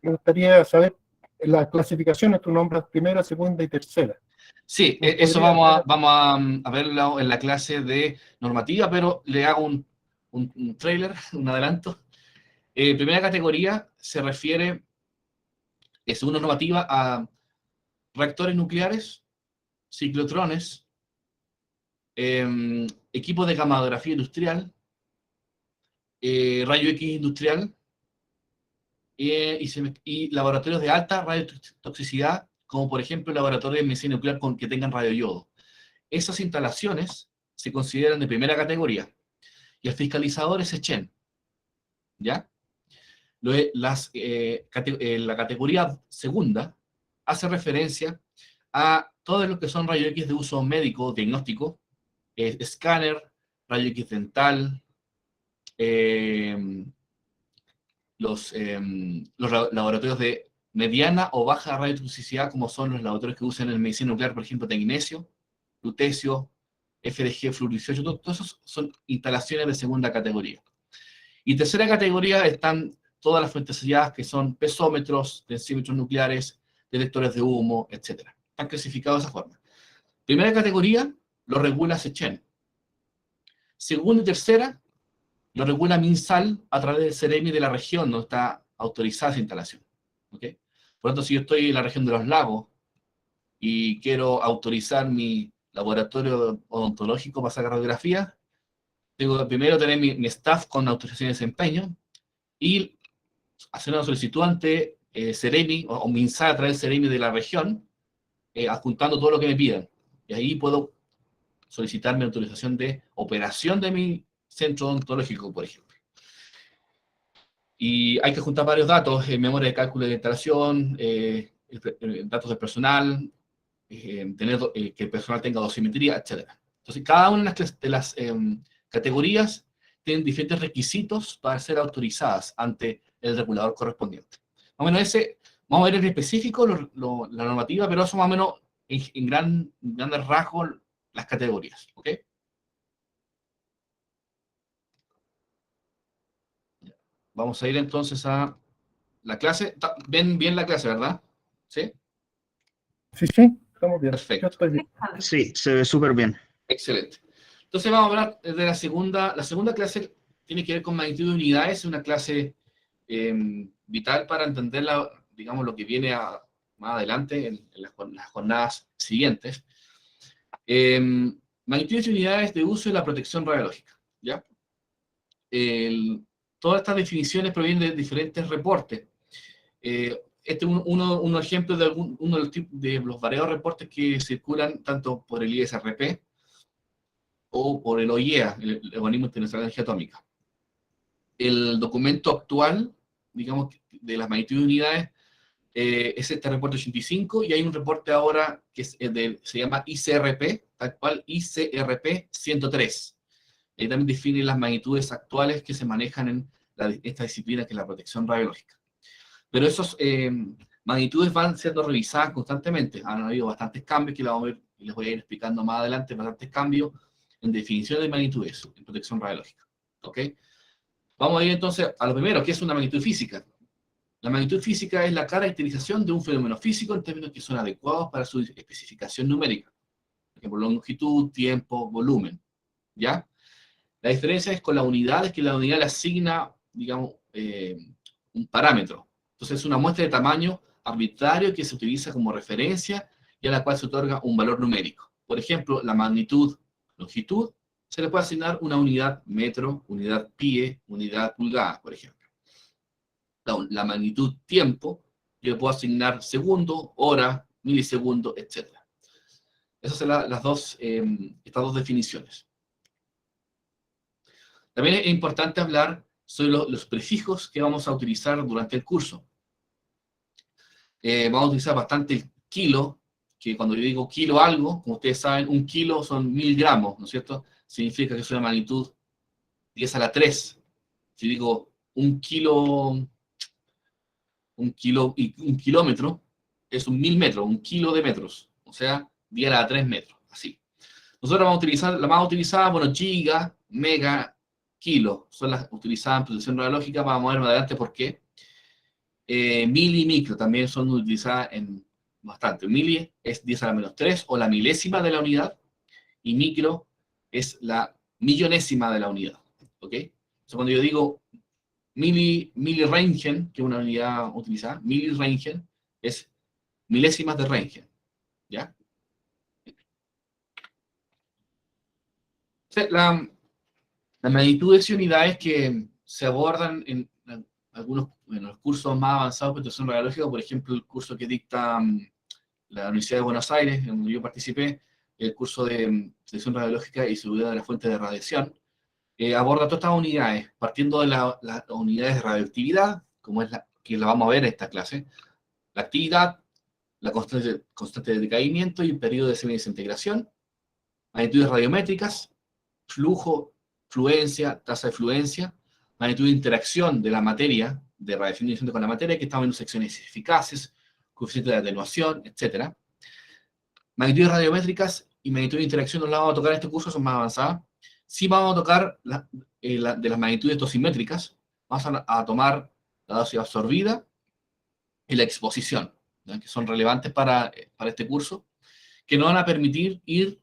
me gustaría saber las clasificaciones, tú nombras primera, segunda y tercera. Sí, eso vamos a verlo en la clase de normativa, pero le hago un trailer, un adelanto. Primera categoría se refiere, según la normativa, a reactores nucleares, ciclotrones, equipos de gamadografía industrial, rayo X industrial, y laboratorios de alta radiotoxicidad, como por ejemplo laboratorios de medicina nuclear que tengan radioyodo. Esas instalaciones se consideran de primera categoría, y el fiscalizador es ECHEN, ¿ya? La categoría segunda hace referencia a todo lo que son rayos X de uso médico, diagnóstico, escáner, rayo X dental, los laboratorios de mediana o baja radiotoxicidad, como son los laboratorios que usan en medicina nuclear, por ejemplo, tecnecio, lutecio, FDG, fluor-18, todos esos son instalaciones de segunda categoría. Y tercera categoría están todas las fuentes selladas, que son pesómetros, densímetros nucleares, detectores de humo, etc. Están clasificados de esa forma. Primera categoría lo regula SECHEN. Segunda y tercera lo regula MinSal a través del CEREMI de la región donde está autorizada esa instalación. ¿Okay? Por lo tanto, si yo estoy en la región de los lagos y quiero autorizar mi laboratorio odontológico para sacar radiografía, tengo que primero tener mi staff con autorización de desempeño y hacer una solicitud ante CEREMI o MinSal a través del CEREMI de la región, adjuntando todo lo que me pidan. Y ahí puedo solicitar mi autorización de operación de mi centro odontológico, por ejemplo. Y hay que juntar varios datos, memoria de cálculo de instalación, datos del personal, que el personal tenga dosimetría, etc. Entonces, cada una de las categorías tienen diferentes requisitos para ser autorizadas ante el regulador correspondiente. Más o menos vamos a ver en específico la normativa, pero eso más o menos en grandes rasgos las categorías, ¿ok? Vamos a ir entonces a la clase. ¿Ven bien la clase, verdad? ¿Sí? Sí, sí, estamos bien. Perfecto. Yo estoy bien. Sí, se ve súper bien. Excelente. Entonces vamos a hablar de la segunda. La segunda clase tiene que ver con magnitud de unidades, es una clase vital para entender digamos, lo que viene más adelante en las jornadas siguientes. Magnitudes de unidades de uso y la protección radiológica, ¿ya? Todas estas definiciones provienen de diferentes reportes. Este es un ejemplo de uno de los variados reportes que circulan tanto por el ISRP o por el OIEA, el Organismo Internacional de Energía Atómica. El documento actual, digamos, de las magnitudes de unidades, es este reporte 85, y hay un reporte ahora que se llama ICRP, tal cual ICRP 103. Ahí también define las magnitudes actuales que se manejan en esta disciplina, que es la protección radiológica. Pero esas magnitudes van siendo revisadas constantemente. Han habido bastantes cambios que les voy a ir explicando más adelante, bastantes cambios en definición de magnitudes en protección radiológica. ¿Ok? Vamos a ir entonces a lo primero, que es una magnitud física. La magnitud física es la caracterización de un fenómeno físico en términos que son adecuados para su especificación numérica. Por ejemplo, longitud, tiempo, volumen. ¿Ya? La diferencia es con las unidades, que la unidad le asigna, digamos, un parámetro. Entonces es una muestra de tamaño arbitrario que se utiliza como referencia y a la cual se otorga un valor numérico. Por ejemplo, la magnitud, longitud, se le puede asignar una unidad metro, unidad pie, unidad pulgada, por ejemplo. La magnitud tiempo, yo le puedo asignar segundo, hora, milisegundo, etc. Esas son estas dos definiciones. También es importante hablar sobre los prefijos que vamos a utilizar durante el curso. Vamos a utilizar bastante el kilo, que cuando yo digo kilo algo, como ustedes saben, un kilo son 1000 gramos, ¿no es cierto? Significa que es una magnitud 10 a la 3. Si digo un kilómetro, es un 1000 metros, un kilo de metros, o sea, 10 a la 3 metros, así. Nosotros vamos a utilizar, la más utilizada, bueno, giga, mega, kilo, son las utilizadas en protección radiológica. Vamos a ver más adelante por qué. Mili y micro también son utilizadas en bastante. Mili es 10 a la menos 3 o la milésima de la unidad, y micro es la millonésima de la unidad. ¿Ok? Entonces, cuando yo digo milirengen, que es una unidad utilizada, milirengen es milésimas de Röntgen. ¿Ya? La magnitudes y unidades que se abordan en algunos los cursos más avanzados de percepción radiológica, por ejemplo, el curso que dicta la Universidad de Buenos Aires, en donde yo participé, el curso de percepción radiológica y seguridad de las fuentes de radiación, aborda todas estas unidades, partiendo de las unidades de radioactividad, como es que la vamos a ver en esta clase, la actividad, la constante de decaimiento y el periodo de semidesintegración, magnitudes radiométricas, flujo, fluencia, tasa de fluencia, magnitud de interacción de la materia, de radiación ionizante con la materia, que estamos viendo secciones eficaces, coeficiente de atenuación, etc. Magnitudes radiométricas y magnitud de interacción no las vamos a tocar en este curso, son más avanzadas. Sí vamos a tocar de las magnitudes dosimétricas, vamos a tomar la dosis absorbida y la exposición, ¿no? Que son relevantes para este curso, que nos van a permitir ir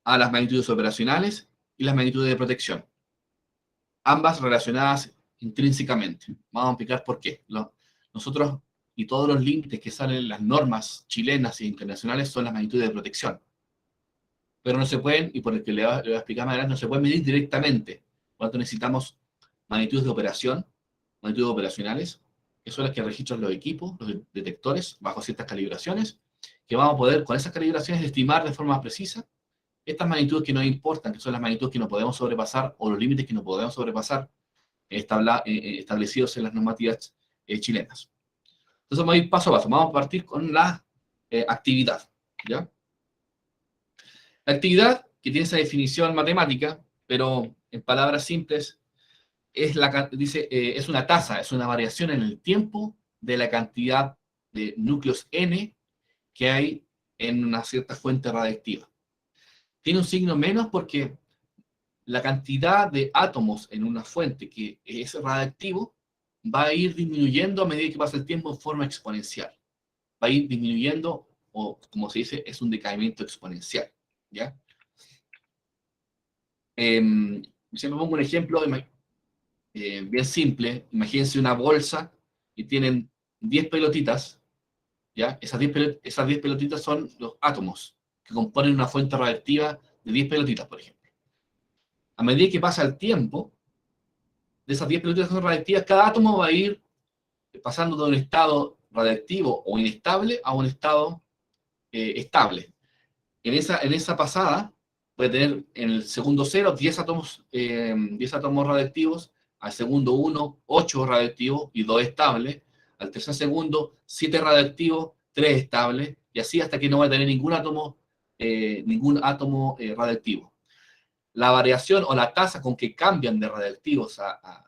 a las magnitudes operacionales y las magnitudes de protección, ambas relacionadas intrínsecamente. Vamos a explicar por qué. Nosotros y todos los límites que salen en las normas chilenas e internacionales son las magnitudes de protección. Pero no se pueden, y por el que le voy a explicar más adelante, no se pueden medir directamente. Por lo tanto, necesitamos magnitudes de operación, magnitudes operacionales, que son las que registran los equipos, los detectores, bajo ciertas calibraciones, que vamos a poder, con esas calibraciones, estimar de forma precisa estas magnitudes que nos importan, que son las magnitudes que no podemos sobrepasar, o los límites que no podemos sobrepasar, establecidos en las normativas chilenas. Entonces vamos a ir paso a paso. Vamos a partir con la actividad, ¿ya? La actividad, que tiene esa definición matemática, pero en palabras simples, es una tasa, es una variación en el tiempo de la cantidad de núcleos N que hay en una cierta fuente radiactiva. Tiene un signo menos porque la cantidad de átomos en una fuente que es radiactivo va a ir disminuyendo a medida que pasa el tiempo en forma exponencial. Va a ir disminuyendo, o como se dice, es un decaimiento exponencial, ¿ya? Siempre pongo un ejemplo bien simple. Imagínense una bolsa y tienen 10 pelotitas, ¿ya? Esas 10 pelotitas son los átomos que componen una fuente radiactiva de 10 pelotitas, por ejemplo. A medida que pasa el tiempo, de esas 10 pelotitas que son radiactivas, cada átomo va a ir pasando de un estado radiactivo o inestable a un estado estable. En esa pasada, puede tener en el segundo 0 10 átomos radiactivos, al segundo 1, 8 radiactivos y 2 estables, al tercer segundo 7 radiactivos, 3 estables, y así hasta que no va a tener ningún átomo radiactivo. La variación o la tasa con que cambian de radiactivos a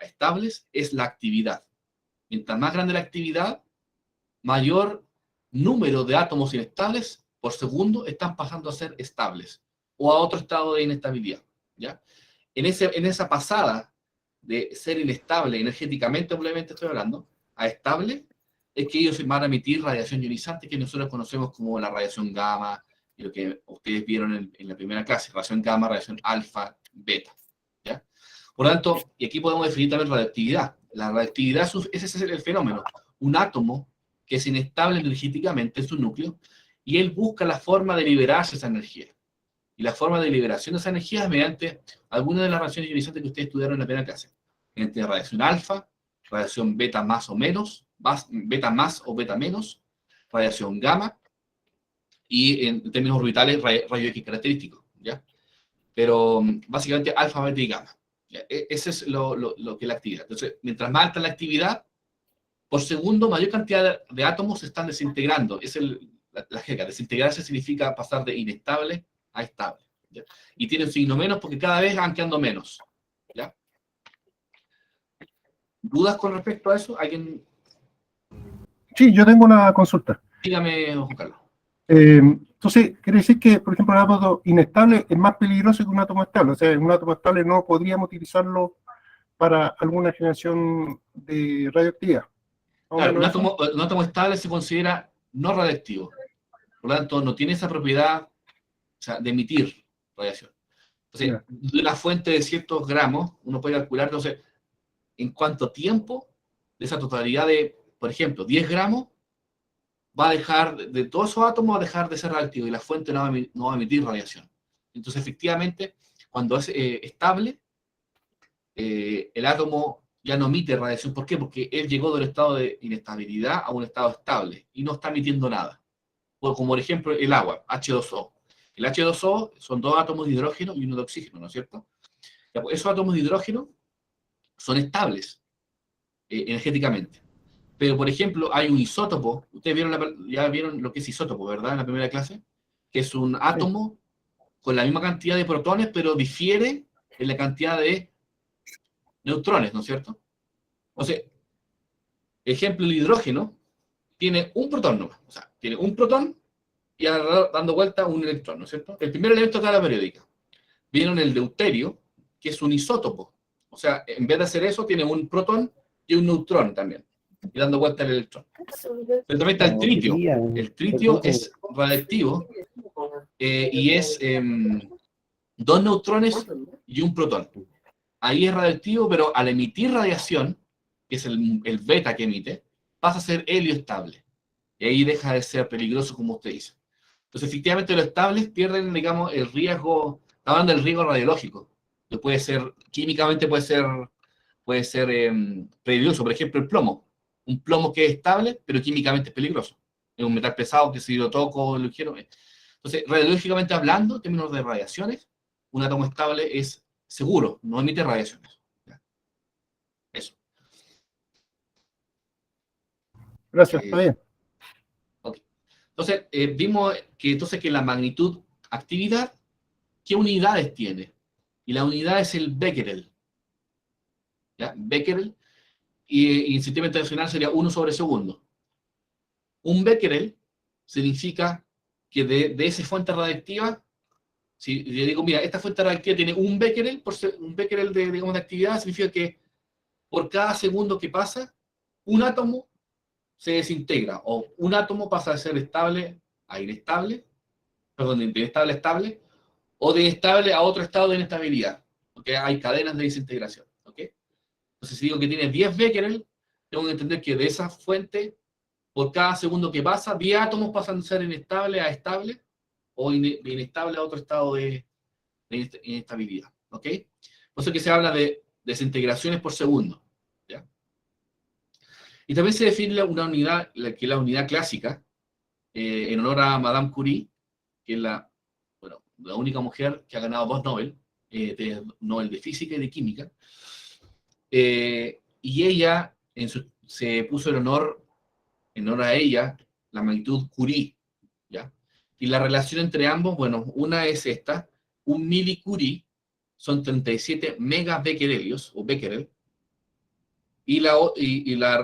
estables es la actividad. Mientras más grande la actividad, mayor número de átomos inestables por segundo están pasando a ser estables o a otro estado de inestabilidad, ¿ya? En esa pasada de ser inestable energéticamente, obviamente estoy hablando, a estable, es que ellos van a emitir radiación ionizante que nosotros conocemos como la radiación gamma, y lo que ustedes vieron en la primera clase, radiación gamma, radiación alfa, beta, ¿ya? Por lo tanto, y aquí podemos definir también radioactividad. La radioactividad, ese es el fenómeno. Un átomo que es inestable energéticamente en su núcleo, y él busca la forma de liberarse esa energía. Y la forma de liberación de esa energía es mediante alguna de las radiaciones ionizantes que ustedes estudiaron en la primera clase. Entre radiación alfa, radiación beta más o menos, beta más o beta menos, radiación gamma, y en términos orbitales, rayo X característico, ¿ya? Pero básicamente alfa, beta y gamma. ¿Ya? Ese es lo que es la actividad. Entonces, mientras más alta la actividad, por segundo, mayor cantidad de átomos se están desintegrando. Es la jerga. Desintegrarse significa pasar de inestable a estable, ¿ya? Y tiene un signo menos porque cada vez van quedando menos, ¿ya? ¿Dudas con respecto a eso? ¿Alguien? Sí, yo tengo una consulta. Dígame, Juan Carlos. Entonces, quiere decir que, por ejemplo, el átomo inestable es más peligroso que un átomo estable. O sea, un átomo estable no podríamos utilizarlo para alguna generación de radioactividad. Más o Claro, menos eso. un átomo estable se considera no radiactivo. Por lo tanto, no tiene esa propiedad, o sea, de emitir radiación. Entonces, Ya. de una fuente de ciertos gramos, uno puede calcular, entonces, en cuánto tiempo de esa totalidad de, por ejemplo, 10 gramos, va a dejar, de todos esos átomos, va a dejar de ser radiactivo y la fuente no va a emitir radiación. Entonces, efectivamente, cuando es estable, el átomo ya no emite radiación. ¿Por qué? Porque él llegó del estado de inestabilidad a un estado estable y no está emitiendo nada. Como por ejemplo el agua, H2O. El H2O son dos átomos de hidrógeno y uno de oxígeno, ¿no es cierto? Ya, pues, esos átomos de hidrógeno son estables energéticamente. Pero, por ejemplo, hay un isótopo. Ustedes ya vieron lo que es isótopo, ¿verdad? En la primera clase. Que es un átomo con la misma cantidad de protones, pero difiere en la cantidad de neutrones, ¿no es cierto? Entonces, ejemplo, el hidrógeno tiene un protón nomás. O sea, tiene un protón y dando vuelta un electrón, ¿no es cierto? El primer elemento de la tabla periódica. Vieron el deuterio, que es un isótopo. O sea, en vez de hacer eso, tiene un protón y un neutrón también, y dando vuelta el electrón. Pero también está el tritio. El tritio es radiactivo y es dos neutrones y un protón. Ahí es radiactivo, pero al emitir radiación, que es el beta que emite, pasa a ser helio estable. Y ahí deja de ser peligroso, como usted dice. Entonces, efectivamente, los estables pierden, digamos, el riesgo, está hablando del riesgo radiológico, que puede ser, químicamente puede ser peligroso. Por ejemplo, el plomo. Un plomo que es estable, pero químicamente es peligroso. Es un metal pesado que si lo toco, lo quiero. Entonces, radiológicamente hablando, en términos de radiaciones, un átomo estable es seguro, no emite radiaciones. Eso. Gracias, está bien. Okay. Entonces, vimos que la magnitud actividad, ¿qué unidades tiene? Y la unidad es el becquerel. ¿Ya? Becquerel, y en sistema internacional sería 1 sobre segundo. Un becquerel significa que de esa fuente radiactiva, si yo digo, mira, esta fuente radiactiva tiene un becquerel, un becquerel digamos, de actividad, significa que por cada segundo que pasa, un átomo se desintegra, o un átomo pasa de ser estable a inestable, perdón, de inestable a estable, o de estable a otro estado de inestabilidad, porque hay cadenas de desintegración. ¿Okay? Entonces, si digo que tiene 10 becquerel, tengo que entender que de esa fuente, por cada segundo que pasa, 10 átomos pasan de ser inestable a estable, o de inestable a otro estado de inestabilidad. ¿Ok? Por eso que se habla de desintegraciones por segundo. ¿Ya? Y también se define una unidad, que es la unidad clásica, en honor a Madame Curie, que es la única mujer que ha ganado 2 Nobel, Nobel de Física y de Química, y ella se puso en honor a ella, la magnitud Curie, ¿ya? Y la relación entre ambos, bueno, una es esta, un milicurie son 37 megabecquerelios, o becquerel, y la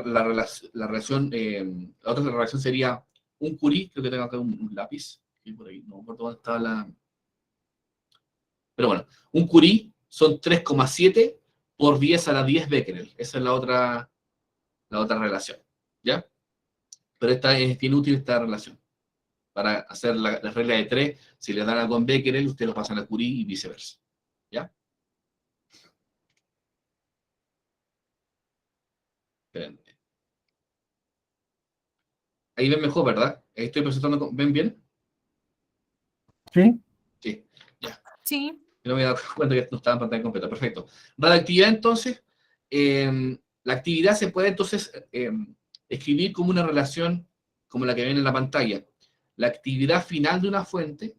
relación, la otra relación sería un Curie, creo que tengo acá un lápiz, por ahí, no me acuerdo dónde está pero bueno, un Curie son 3,7 por 10 a la 10 becquerel. Esa es la otra relación, ¿ya? Pero esta es bien útil esta relación. Para hacer la regla de 3, si le dan algo en becquerel, usted lo pasa a Curie y viceversa, ¿ya? Esperen. Ahí ven mejor, ¿verdad? Ahí estoy presentando, ¿ven bien? ¿Sí? Sí, ya. Sí. No me he dado cuenta que no estaba en pantalla completa. Perfecto. Radioactividad, entonces, la actividad se puede entonces escribir como una relación como la que ven en la pantalla. La actividad final de una fuente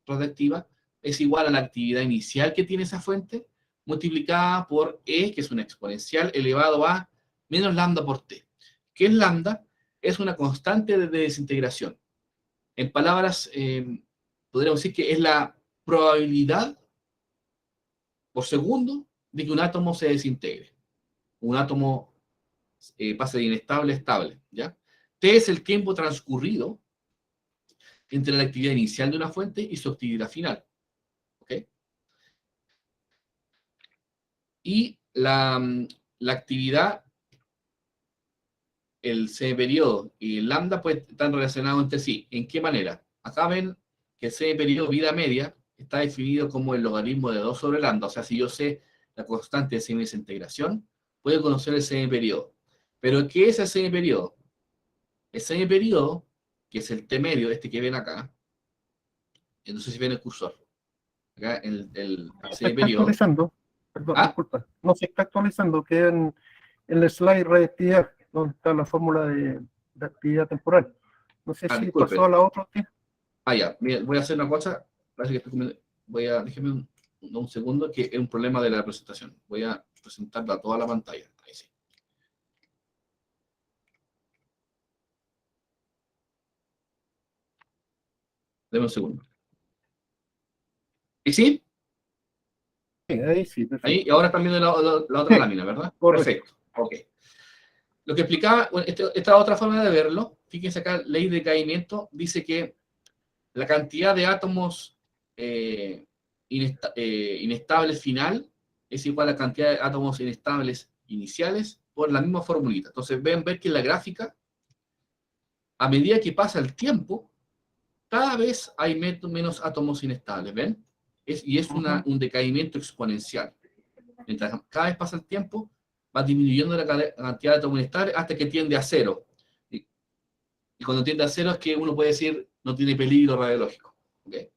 radioactiva es igual a la actividad inicial que tiene esa fuente multiplicada por E, que es una exponencial elevado a menos lambda por T. ¿Qué es lambda? Es una constante de desintegración. En palabras, podríamos decir que es la probabilidad por segundo de que un átomo se desintegre. Un átomo pase de inestable a estable, ¿ya? T es el tiempo transcurrido entre la actividad inicial de una fuente y su actividad final. ¿Ok? Y la actividad, el semiperiodo y el lambda pues están relacionados entre sí. ¿En qué manera? Acá ven que el semiperiodo vida media está definido como el logaritmo de 2 sobre lambda. O sea, si yo sé la constante de semidesintegración, puedo conocer el semiperiodo. ¿Pero qué es el semiperiodo? El semiperiodo, que es el T medio, este que ven acá, no sé si ven el cursor, acá el Se está semiperiodo. actualizando, perdón, ¿Ah? disculpa, no se está actualizando, queda en el slide reactividad, donde está la fórmula de actividad temporal. No sé si Disculpen. pasó a la otra. Ya, mira, voy a hacer una cosa, parece que déjeme un segundo, que es un problema de la presentación. Voy a presentarla a toda la pantalla. Ahí sí. Deme un segundo. ¿Y sí? Sí, ahí sí, perfecto. Ahí, y ahora están viendo la otra Sí, lámina, ¿verdad? correcto. Perfecto. Ok. Lo que explicaba, bueno, esta otra forma de verlo, fíjense acá, ley de caimiento, dice que la cantidad de átomos inestables final es igual a la cantidad de átomos inestables iniciales por la misma formulita. Entonces, ver que en la gráfica, a medida que pasa el tiempo, cada vez hay menos átomos inestables, ¿ven? Y es un decaimiento exponencial. Mientras cada vez pasa el tiempo, va disminuyendo la cantidad de átomos inestables hasta que tiende a cero. Y cuando tiende a cero es que uno puede decir no tiene peligro radiológico. ¿Okay?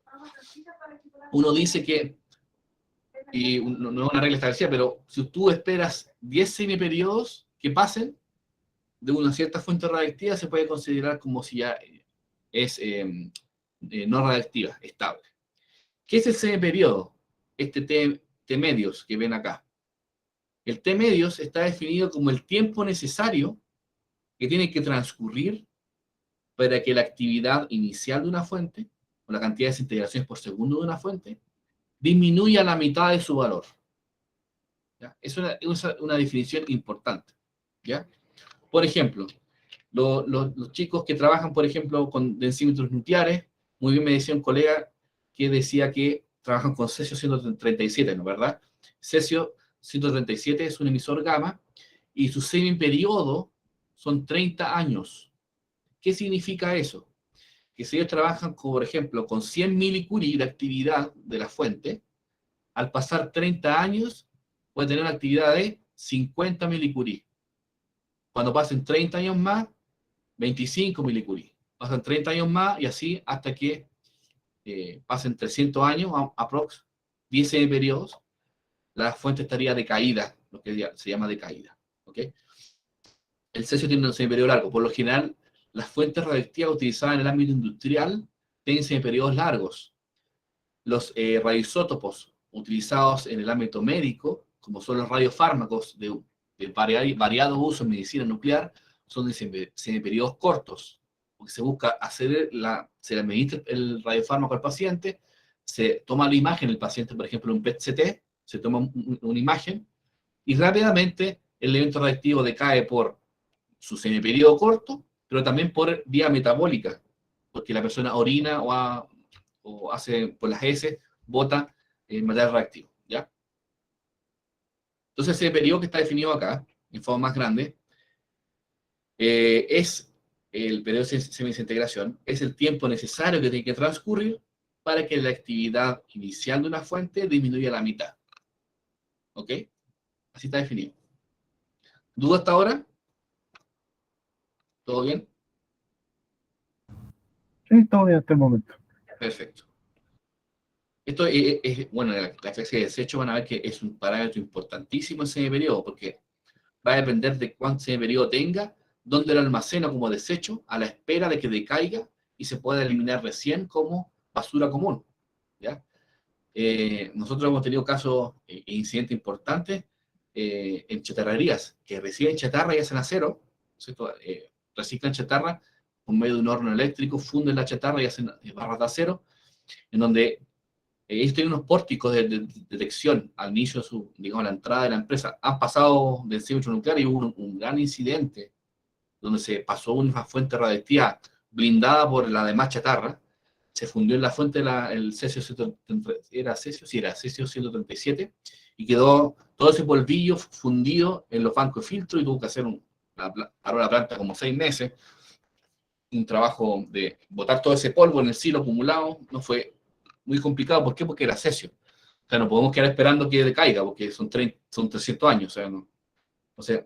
Uno dice que, y no es una regla establecida, pero si tú esperas 10 semiperiodos que pasen de una cierta fuente radiactiva, se puede considerar como si ya es no radiactiva, estable. ¿Qué es el semiperiodo? Este T medios que ven acá. El T medios está definido como el tiempo necesario que tiene que transcurrir para que la actividad inicial de una fuente, o la cantidad de desintegraciones por segundo de una fuente, disminuya a la mitad de su valor. ¿Ya? Es una definición importante. ¿Ya? Por ejemplo, los chicos que trabajan, por ejemplo, con densímetros nucleares, muy bien me decía un colega que decía que trabajan con cesio 137, ¿no? ¿Verdad? Cesio 137 es un emisor gamma y su semiperiodo son 30 años. ¿Qué significa eso? Que si ellos trabajan, por ejemplo, con 100 milicurie de actividad de la fuente, al pasar 30 años, puede tener una actividad de 50 milicurie. Cuando pasen 30 años más, 25 milicurie. Pasan 30 años más y así hasta que pasen 300 años, aprox, 10 periodos, la fuente estaría decaída, lo que se llama decaída. ¿Okay? El cesio tiene un semiperiodo largo. Por lo general, las fuentes radiactivas utilizadas en el ámbito industrial tienen semiperiodos largos. Los radioisótopos utilizados en el ámbito médico, como son los radiofármacos de variado uso en medicina nuclear, son de semiperiodos cortos, porque se busca se le administra el radiofármaco al paciente, se toma la imagen del paciente, por ejemplo, un PET-CT, se toma una imagen, y rápidamente el evento radiactivo decae por su semiperiodo corto, pero también por vía metabólica, porque la persona orina o hace por las heces, bota material reactivo, ¿ya? Entonces ese periodo que está definido acá, en forma más grande, es el periodo de semidesintegración, es el tiempo necesario que tiene que transcurrir para que la actividad inicial de una fuente disminuya a la mitad. ¿Ok? Así está definido. ¿Duda hasta ahora? ¿Todo bien? Sí, todo bien hasta el momento. Perfecto. Esto bueno, la clase de desecho van a ver que es un parámetro importantísimo ese periodo, porque va a depender de cuánto ese periodo tenga, dónde lo almacena como desecho, a la espera de que decaiga y se pueda eliminar recién como basura común. ¿Ya? Nosotros hemos tenido casos e incidentes importantes en chatarrerías, que reciben chatarra y hacen acero, ¿cierto? Reciclan chatarra por medio de un horno eléctrico, funden la chatarra y hacen barras de acero, en donde ellos tienen unos pórticos de detección al inicio de digamos, la entrada de la empresa. Han pasado del densímetro nuclear y hubo un gran incidente donde se pasó una fuente radiactiva blindada por la demás chatarra se fundió en la fuente el cesio 137, era cesio 137, y quedó todo ese polvillo fundido en los bancos de filtro, y tuvo que hacer paró la planta como 6 meses, un trabajo de botar todo ese polvo en el silo acumulado. No fue muy complicado. ¿Por qué? Porque era cesio. O sea, no podemos quedar esperando que decaiga, porque son 300 años. O sea, no. O sea,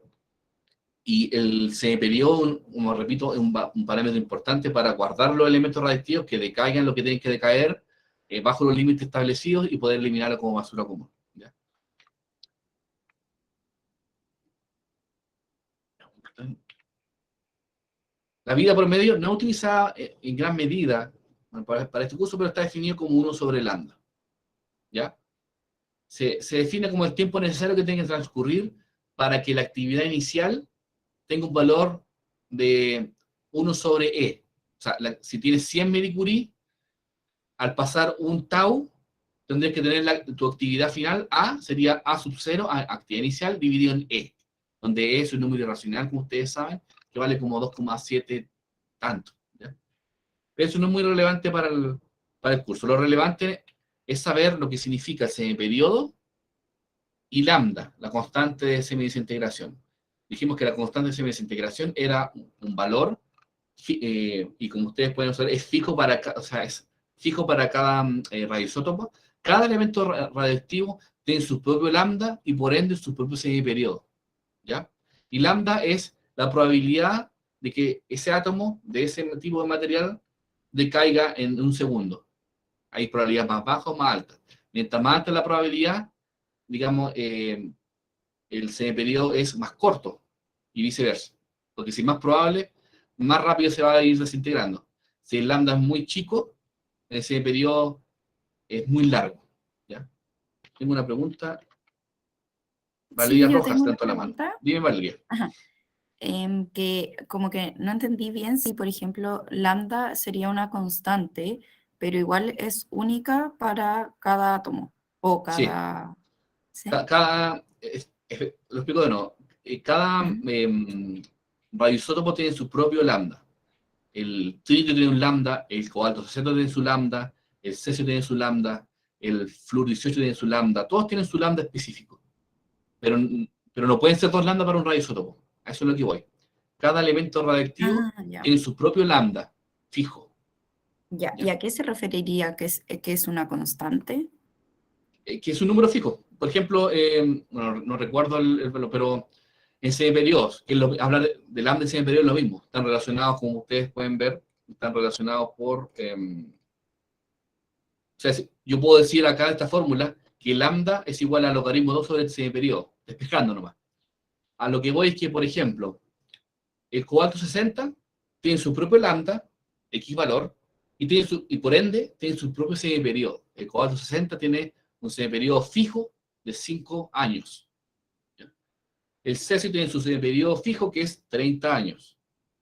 y el semiperiodo, como repito, es un parámetro importante para guardar los elementos radiactivos que decaigan lo que tienen que decaer bajo los límites establecidos, y poder eliminarlo como basura común. ¿Ya? La vida promedio no es utilizada en gran medida para este curso, pero está definido como 1 sobre lambda. ¿Ya? Se define como el tiempo necesario que tiene que transcurrir para que la actividad inicial tenga un valor de 1 sobre E. O sea, si tienes 100 milicurie, al pasar un tau, tendrías que tener tu actividad final, A, sería A sub 0, actividad inicial, dividido en E, donde E es un número irracional, como ustedes saben, que vale como 2,7 tanto. ¿Ya? Pero eso no es muy relevante para el curso. Lo relevante es saber lo que significa el semiperiodo y lambda, la constante de semidesintegración. Dijimos que la constante de semidesintegración era un valor, y como ustedes pueden observar, es fijo para, o sea, es fijo para cada radioisótopo. Cada elemento radioactivo tiene su propio lambda y por ende su propio semiperiodo. ¿Ya? Y lambda es la probabilidad de que ese átomo de ese tipo de material decaiga en un segundo. Hay probabilidades más bajas o más altas. Mientras más alta la probabilidad, digamos, el semiperiodo es más corto, y viceversa. Porque si es más probable, más rápido se va a ir desintegrando. Si el lambda es muy chico, el semiperiodo es muy largo. ¿Ya? Tengo una pregunta. Valeria Sí, yo Rojas, tengo una tanto la mano. pregunta. Dime, Valeria. Ajá. Que como que no entendí bien si, por ejemplo, lambda sería una constante, pero igual es única para cada átomo o Sí. cada... ¿Sí? Lo explico de nuevo. Cada Ujú. radioisótopo tiene su propio lambda. El tritio tiene un lambda, el cobalto 60 tiene su lambda, el cesio tiene su lambda, el flúor 18 tiene su lambda. Todos tienen su lambda específico. Pero no pueden ser 2 lambda para un radioisótopo. A eso es lo que voy. Cada elemento radioactivo Ya. tiene su propio lambda fijo. Ya. ¿Ya? ¿Y a qué se referiría que es una constante? Que es un número fijo. Por ejemplo, bueno, no recuerdo el valor, pero en semiperiodos, hablar de lambda en semiperiodos es lo mismo. Están relacionados, como ustedes pueden ver, están relacionados por... o sea, yo puedo decir acá en esta fórmula que lambda es igual al logaritmo 2 sobre el semiperiodo, despejando nomás. A lo que voy es que, por ejemplo, el cobalto 60 tiene su propio lambda, X valor, y por ende tiene su propio semiperiodo. El cobalto 60 tiene un semiperiodo fijo de 5 años. ¿Ya? El cesio tiene su semiperiodo fijo, que es 30 años.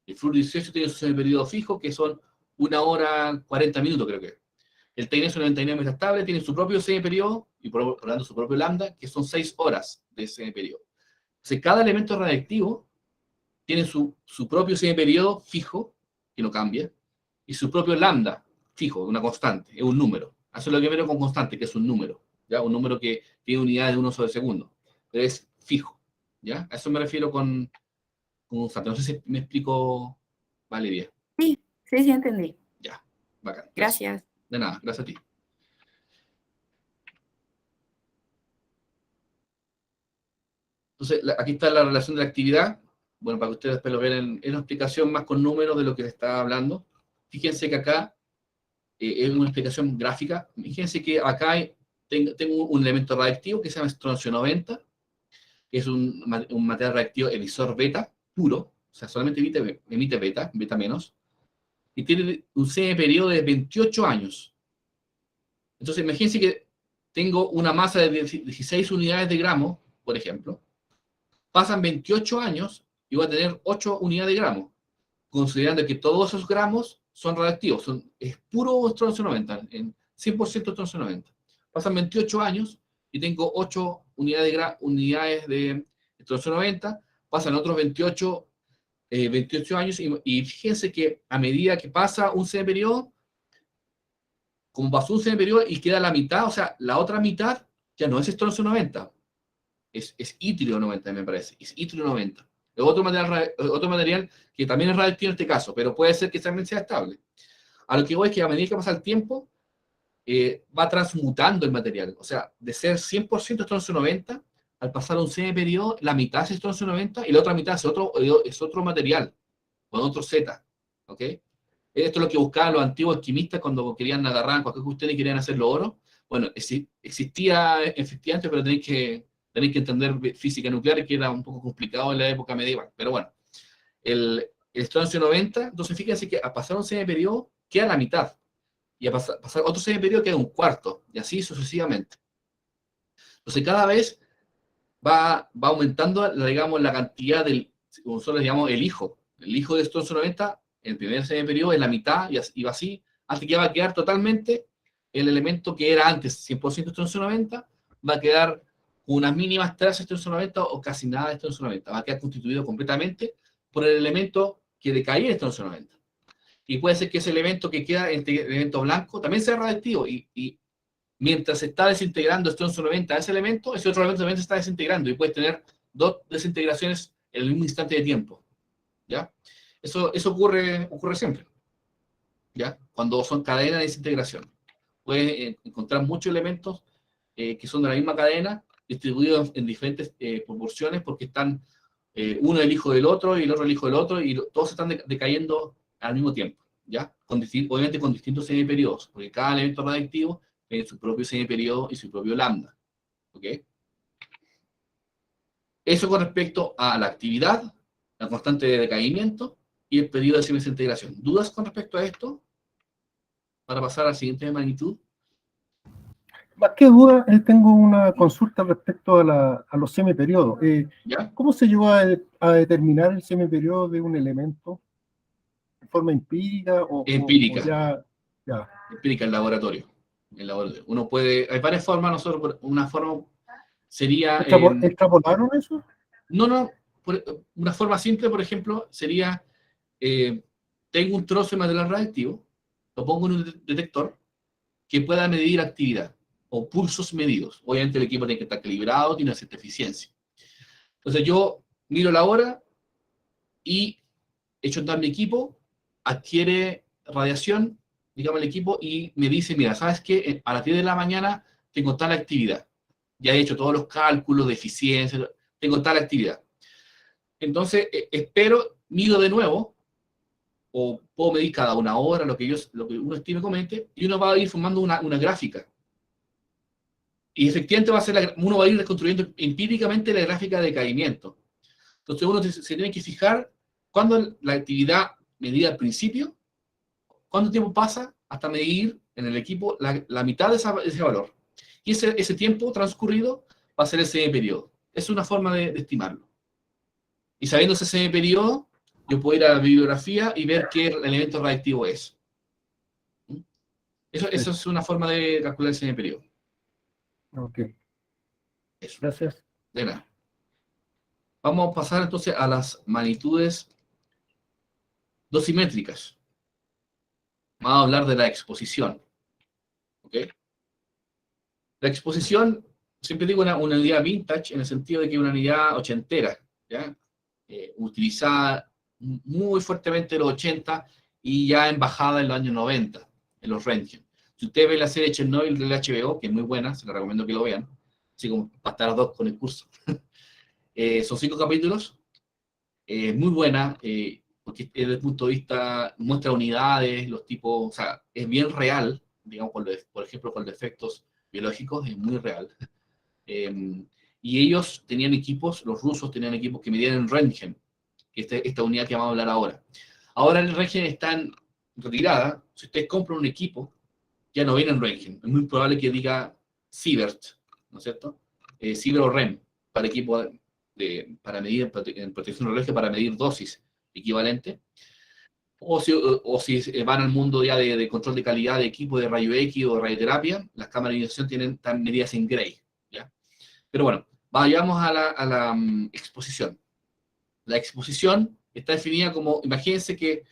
El flúor 18 tiene su semiperiodo fijo, que son 1 hora 40 minutos, creo que. El tecnesio 99 metastable tiene su propio semiperiodo, y por lo tanto su propio lambda, que son 6 horas de semiperiodo. Entonces, cada elemento radiactivo tiene su propio semiperiodo fijo, que no cambia, y su propio lambda fijo, una constante, es un número. Eso es lo que veo con constante, que es un número, ¿ya? Un número que tiene unidades de 1 sobre segundo, pero es fijo, ¿ya? A eso me refiero con constante. No sé si me explico, Valeria. Sí, sí, entendí. Ya, bacán. Gracias. De nada, gracias a ti. Entonces, aquí está la relación de la actividad. Bueno, para que ustedes después lo vean en una explicación más con números de lo que les estaba hablando. Fíjense que acá es una explicación gráfica. Fíjense que acá tengo un elemento radiactivo que se llama estroncio 90, que es un material radiactivo emisor beta, puro, o sea, solamente emite beta menos, y tiene un semiperiodo de 28 años. Entonces, imagínense que tengo una masa de 16 unidades de gramo, por ejemplo, pasan 28 años y voy a tener 8 unidades de gramo, considerando que todos esos gramos son radiactivos, es puro estroncio 90, en 100% estroncio 90. Pasan 28 años y tengo 8 unidades de estroncio 90, pasan otros 28 años, y fíjense que a medida que pasa un semiperiodo, como pasó un semiperiodo y queda la mitad, o sea, la otra mitad ya no es estroncio 90, es itrio 90, me parece, es itrio 90. Es otro material que también es radioactivo en este caso, pero puede ser que también sea estable. A lo que voy es que a medida que pasa el tiempo, va transmutando el material. O sea, de ser 100% estroncio 90, al pasar a un semiperiodo, la mitad es estroncio 90 y la otra mitad es otro material, con otro Z. ¿Ok? Esto es lo que buscaban los antiguos alquimistas cuando querían agarrar cualquier cuestión y querían hacerlo oro. Bueno, existía efectivamente, pero tenéis que entender física nuclear, que era un poco complicado en la época medieval. Pero bueno, el estroncio 90, entonces fíjense que a pasar un semiperiodo queda la mitad. Y a pasar otro semiperiodo queda un cuarto, y así sucesivamente. Entonces cada vez va aumentando, digamos, la cantidad del, como nosotros le llamamos el hijo de estroncio 90, en el primer semiperiodo es la mitad, y va así, hasta que va a quedar totalmente el elemento que era antes 100% estroncio 90, va a quedar unas mínimas trazas de estroncio 90 o casi nada de estroncio 90, va a quedar constituido completamente por el elemento que decaía en estroncio 90. Y puede ser que ese elemento que queda, este elemento blanco, también sea radiactivo, y mientras se está desintegrando estroncio 90 ese elemento, ese otro elemento también se está desintegrando, y puedes tener dos desintegraciones en el mismo instante de tiempo, ¿ya? Eso ocurre siempre, ¿ya? Cuando son cadenas de desintegración. Puedes encontrar muchos elementos que son de la misma cadena, distribuidos en diferentes proporciones, porque están uno el hijo del otro, y el otro el hijo del otro, y todos están decayendo al mismo tiempo, ¿ya? Obviamente con distintos semiperiodos, porque cada elemento radiactivo tiene su propio semiperiodo y su propio lambda, ¿ok? Eso con respecto a la actividad, la constante de decaimiento y el periodo de semidesintegración. ¿Dudas con respecto a esto? Para pasar al siguiente de magnitud. Más que duda, tengo una consulta respecto a los semiperiodos. ¿Ya? ¿Cómo se llegó a determinar el semiperiodo de un elemento? ¿De forma empírica o Empírica. ya? Empírica en laboratorio. Uno puede, hay varias formas, una forma sería... ¿Extrapolaron eso? No, una forma simple, por ejemplo, sería, tengo un trozo de material radiactivo, lo pongo en un detector que pueda medir actividad o pulsos medidos. Obviamente el equipo tiene que estar calibrado, tiene una cierta eficiencia. Entonces yo miro la hora y echo andar mi equipo, adquiere radiación, digamos, el equipo, y me dice, mira, ¿sabes qué? A las 10 de la mañana tengo tal actividad. Ya he hecho todos los cálculos de eficiencia, tengo tal actividad. Entonces, mido de nuevo, o puedo medir cada una hora, lo que uno estime comente, y uno va a ir formando una gráfica. Y efectivamente uno va a ir reconstruyendo empíricamente la gráfica de decaimiento. Entonces uno se tiene que fijar cuándo la actividad medida al principio, cuánto tiempo pasa hasta medir en el equipo la mitad de ese valor. Y ese tiempo transcurrido va a ser el semiperiodo. Es una forma de estimarlo. Y sabiendo ese semiperiodo, yo puedo ir a la bibliografía y ver qué elemento radiactivo es. Eso es una forma de calcular el semiperiodo. Ok. Eso. Gracias. De nada. Vamos a pasar entonces a las magnitudes dosimétricas. Vamos a hablar de la exposición. ¿Ok? La exposición, siempre digo una unidad vintage, en el sentido de que es una unidad ochentera, ¿ya? Utilizada muy fuertemente en los 80 y ya en bajada en los años 90, en los Röntgen. Si usted ve la serie Chernobyl del HBO, que es muy buena, se la recomiendo que lo vean, así como para estar a dos con el curso. Son 5 capítulos, muy buena, porque desde el punto de vista, muestra unidades, los tipos, o sea, es bien real, digamos, por ejemplo, con defectos biológicos, es muy real. Y ellos tenían equipos, los rusos tenían equipos que medían en Röntgen, que esta unidad que vamos a hablar ahora. Ahora el Röntgen está en retirada. Si ustedes compran un equipo, ya no viene en Röntgen. Es muy probable que diga Sievert, ¿no es cierto? Sievert o REM, para equipo para medir, en protección radiológica, para medir dosis equivalente. O si van al mundo ya de control de calidad de equipo de rayo X o radioterapia, las cámaras de ionización están medidas en Gray, ¿ya? Pero bueno, vayamos a la exposición. La exposición está definida como, imagínense que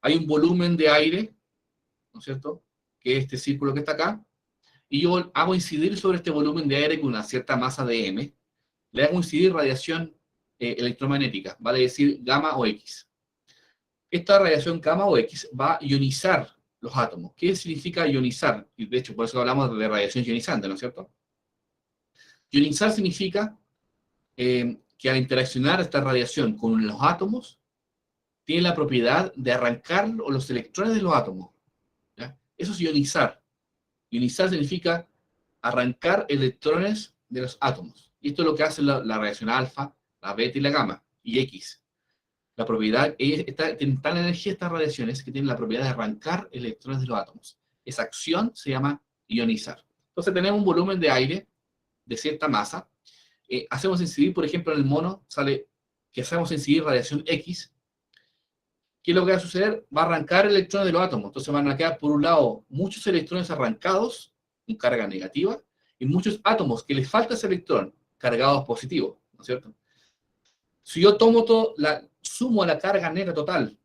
hay un volumen de aire, ¿no es cierto?, que es este círculo que está acá, y yo hago incidir sobre este volumen de aire con una cierta masa de m, le hago incidir radiación electromagnética, vale decir gamma o X. Esta radiación gamma o X va a ionizar los átomos. ¿Qué significa ionizar? Y de hecho, por eso hablamos de radiación ionizante, ¿no es cierto? Ionizar significa que al interaccionar esta radiación con los átomos, tiene la propiedad de arrancar los electrones de los átomos. ¿Ya? Eso es ionizar. Ionizar significa arrancar electrones de los átomos. Y esto es lo que hace la radiación alfa, la beta y la gamma, y X. La propiedad, tienen tal energía estas radiaciones que tienen la propiedad de arrancar electrones de los átomos. Esa acción se llama ionizar. Entonces tenemos un volumen de aire de cierta masa. Hacemos incidir, por ejemplo, en el mono, sale que hacemos incidir radiación X. ¿Qué es lo que va a suceder? Va a arrancar electrones de los átomos. Entonces van a quedar, por un lado, muchos electrones arrancados, con carga negativa, y muchos átomos que les falta ese electrón, cargados positivos, ¿no es cierto? Si yo tomo sumo la carga neta total,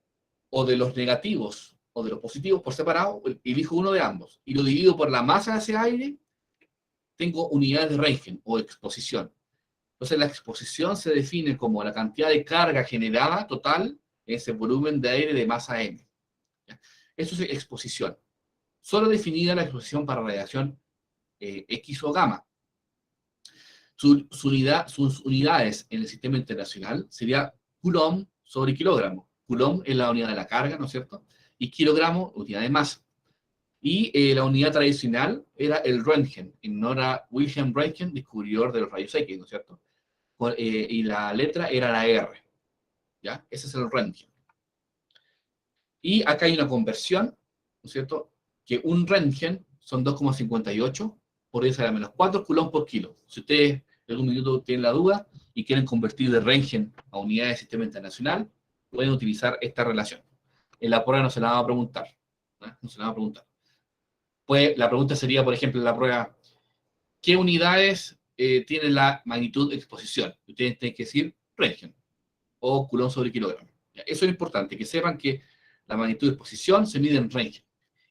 o de los negativos, o de los positivos por separado, elijo uno de ambos, y lo divido por la masa de ese aire, tengo unidades de Röntgen, o exposición. Entonces la exposición se define como la cantidad de carga generada total en ese volumen de aire de masa m. ¿Ya? Eso es exposición. Solo definida la exposición para radiación X o gamma. Sus unidades en el sistema internacional sería Coulomb sobre kilogramo. Coulomb es la unidad de la carga, ¿no es cierto? Y kilogramo, unidad de masa. Y la unidad tradicional era el Röntgen, en honor a Wilhelm Röntgen, descubridor de los rayos X, ¿no es cierto? Y la letra era la R. ¿Ya? Ese es el Röntgen. Y acá hay una conversión, ¿no es cierto? Que un Röntgen son 2,58 por 10 a la menos 4 Coulomb por kilo. Si ustedes en algún minuto tienen la duda y quieren convertir de Röntgen a unidades de sistema internacional, pueden utilizar esta relación. En la prueba no se la van a preguntar. No se la van a preguntar. Pues la pregunta sería, por ejemplo, en la prueba, ¿qué unidades tienen la magnitud de exposición? Ustedes tienen que decir Röntgen o Coulomb sobre kilogramo. Eso es importante, que sepan que la magnitud de exposición se mide en Röntgen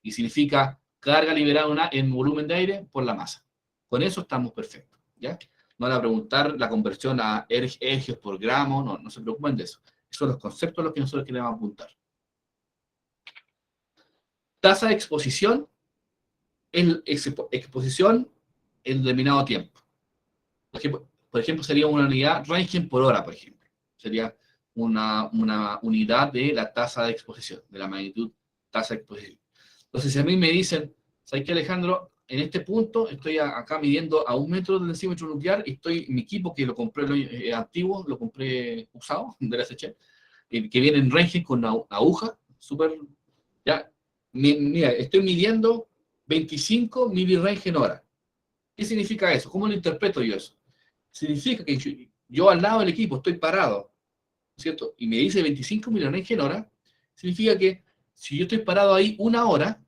y significa carga liberada en volumen de aire por la masa. Con eso estamos perfectos. ¿Ya? No van a preguntar la conversión a ergios por gramo, no se preocupen de eso. Esos son los conceptos a los que nosotros queremos apuntar. Tasa de exposición exposición en determinado tiempo. Por ejemplo, sería una unidad Röntgen por hora, por ejemplo. Sería una unidad de la tasa de exposición, de la magnitud tasa de exposición. Entonces, si a mí me dicen, ¿sabes qué, Alejandro? En este punto estoy acá midiendo a 1 metro del decímetro nuclear y mi equipo, que lo compré antiguo, lo compré usado, de la SH, que viene en Röntgen con aguja, súper, ya, mira, estoy midiendo 25 miliröntgen hora. ¿Qué significa eso? ¿Cómo lo interpreto yo eso? Significa que yo al lado del equipo estoy parado, ¿cierto? Y me dice 25 miliröntgen hora, significa que si yo estoy parado ahí 1 hora,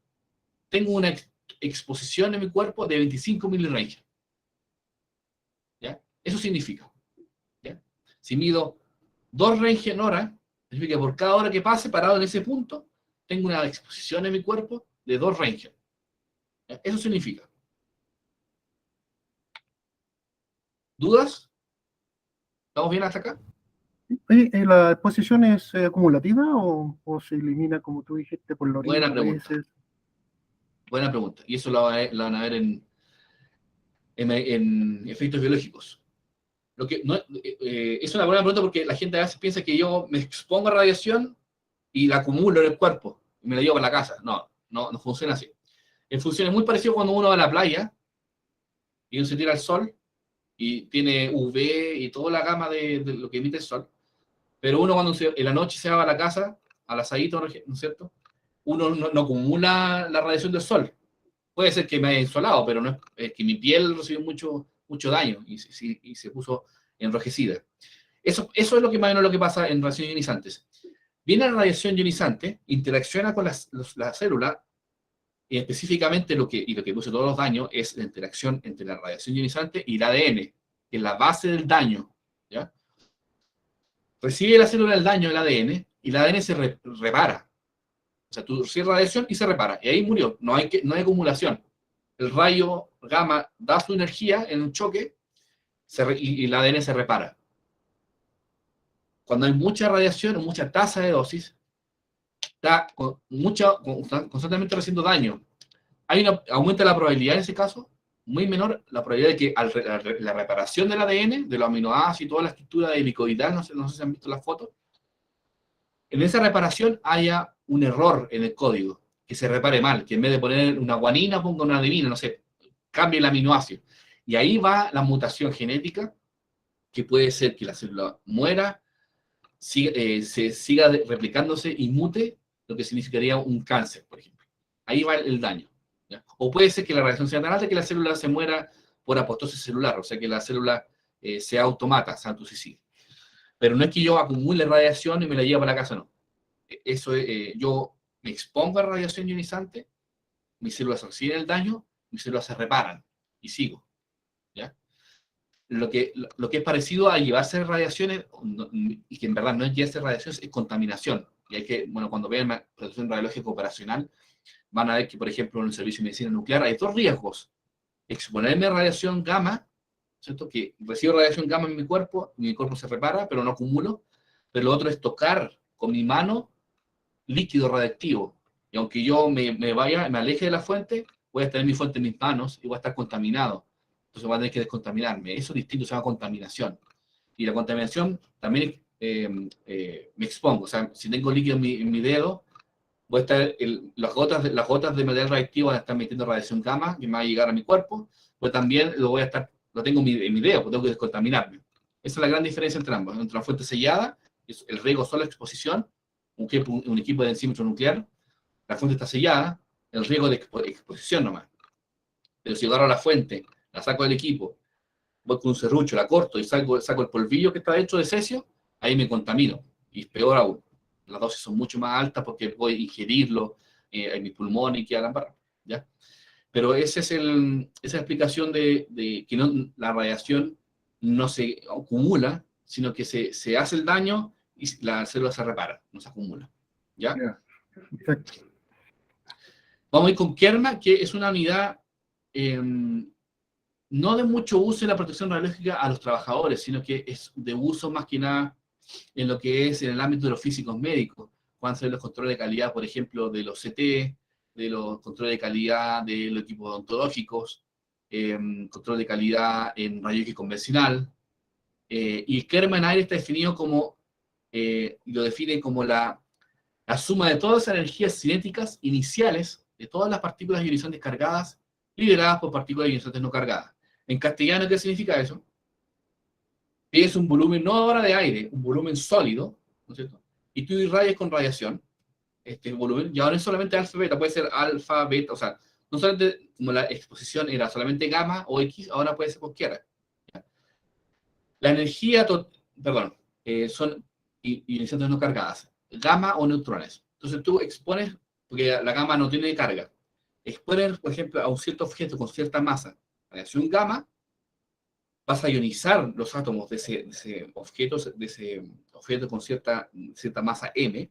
tengo una exposición en mi cuerpo de 25 miliröntgen. ¿Ya? Eso significa. ¿Ya? Si mido 2 Röntgen hora, significa que por cada hora que pase parado en ese punto, tengo una exposición en mi cuerpo de 2 Röntgen. ¿Ya? Eso significa. ¿Dudas? ¿Estamos bien hasta acá? ¿La exposición es acumulativa o se elimina, como tú dijiste, por la orina? Buena pregunta. Buena pregunta. Y eso lo van a ver en efectos biológicos. Es una buena pregunta porque la gente a veces piensa que yo me expongo a radiación y la acumulo en el cuerpo y me la llevo para la casa. No funciona así. Funciona muy parecido cuando uno va a la playa y uno se tira al sol y tiene UV y toda la gama de lo que emite el sol. Pero uno cuando en la noche se va a la casa, al asadito, ¿no es cierto? Uno no acumula la radiación del sol. Puede ser que me haya insolado, pero no es que mi piel recibió mucho daño y se puso enrojecida. Eso es lo que más o menos lo que pasa en radiaciones ionizantes. Viene la radiación ionizante, interacciona con la célula, y específicamente lo que produce todos los daños es la interacción entre la radiación ionizante y el ADN, que es la base del daño. ¿Ya? Recibe la célula el daño del ADN y el ADN se repara. O sea, tú recibes radiación y se repara. Y ahí murió. No hay acumulación. El rayo gamma da su energía en un choque y el ADN se repara. Cuando hay mucha radiación o mucha tasa de dosis, está constantemente haciendo daño. Aumenta la probabilidad en ese caso, muy menor, la probabilidad de que la reparación del ADN, de los aminoácidos y toda la estructura helicoidal, no sé si han visto las fotos, en esa reparación haya un error en el código, que se repare mal, que en vez de poner una guanina ponga una adenina, no sé, cambie el aminoácido. Y ahí va la mutación genética, que puede ser que la célula muera, se siga replicándose y mute, lo que significaría un cáncer, por ejemplo. Ahí va el daño. ¿Ya? O puede ser que la radiación sea tan alta que la célula se muera por apoptosis celular, o sea que la célula se automata, se autosuicida. Pero no es que yo acumule radiación y me la lleve para la casa, no. Eso yo me expongo a radiación ionizante, mis células reciben el daño, mis células se reparan y sigo. ¿Ya? Lo que es parecido a llevarse radiaciones, y que en verdad no es llevarse radiaciones, es contaminación. Y hay que, bueno, cuando vean protección radiológica operacional, van a ver que, por ejemplo, en el servicio de medicina nuclear hay dos riesgos. Exponerme a radiación gamma, ¿cierto? Que recibo radiación gamma en mi cuerpo se repara, pero no acumulo. Pero lo otro es tocar con mi mano líquido radiactivo. Y aunque yo me aleje de la fuente, voy a tener mi fuente en mis manos y voy a estar contaminado. Entonces voy a tener que descontaminarme. Eso es distinto, se llama contaminación. Y la contaminación también me expongo. O sea, si tengo líquido en mi dedo, voy a estar, las gotas de material radioactivo van a estar metiendo radiación gamma que me va a llegar a mi cuerpo, pues también lo tengo en mi dedo, pues tengo que descontaminarme. Esa es la gran diferencia entre ambos. Entre una fuente sellada, es el riesgo solo de exposición, un equipo de densímetro nuclear, la fuente está sellada, el riesgo de exposición nomás. Pero si agarro la fuente, la saco del equipo, voy con un serrucho, la corto y saco el polvillo que está hecho de cesio, ahí me contamino. Y es peor aún. Las dosis son mucho más altas porque voy a ingerirlo en mis pulmones y queda la embarrada, ¿ya? Pero esa es la explicación de que la radiación no se acumula, sino que se hace el daño y la célula se repara, no se acumula, ¿ya? Perfecto. Vamos a ir con Kerma, que es una unidad no de mucho uso en la protección radiológica a los trabajadores, sino que es de uso más que nada en lo que es en el ámbito de los físicos médicos, cuando se ven los controles de calidad, por ejemplo, de los CT, de los controles de calidad de los equipos odontológicos, control de calidad en rayos X convencional, y el Kerma en aire está definido como, lo define como la suma de todas las energías cinéticas iniciales de todas las partículas ionizantes cargadas lideradas por partículas ionizantes no cargadas. En castellano, ¿qué significa eso? Es un volumen, no ahora de aire, un volumen sólido, ¿no es cierto? Y tú irradias con radiación, este volumen, ya no es solamente alfa, beta, puede ser alfa, beta, o sea, no solamente como la exposición era solamente gamma o X, ahora puede ser cualquiera. ¿Ya? La energía, son ionizantes no cargadas, gamma o neutrones. Entonces tú expones, porque la gamma no tiene carga, expones, por ejemplo, a un cierto objeto con cierta masa, radiación gamma, vas a ionizar los átomos de ese objeto con cierta masa M,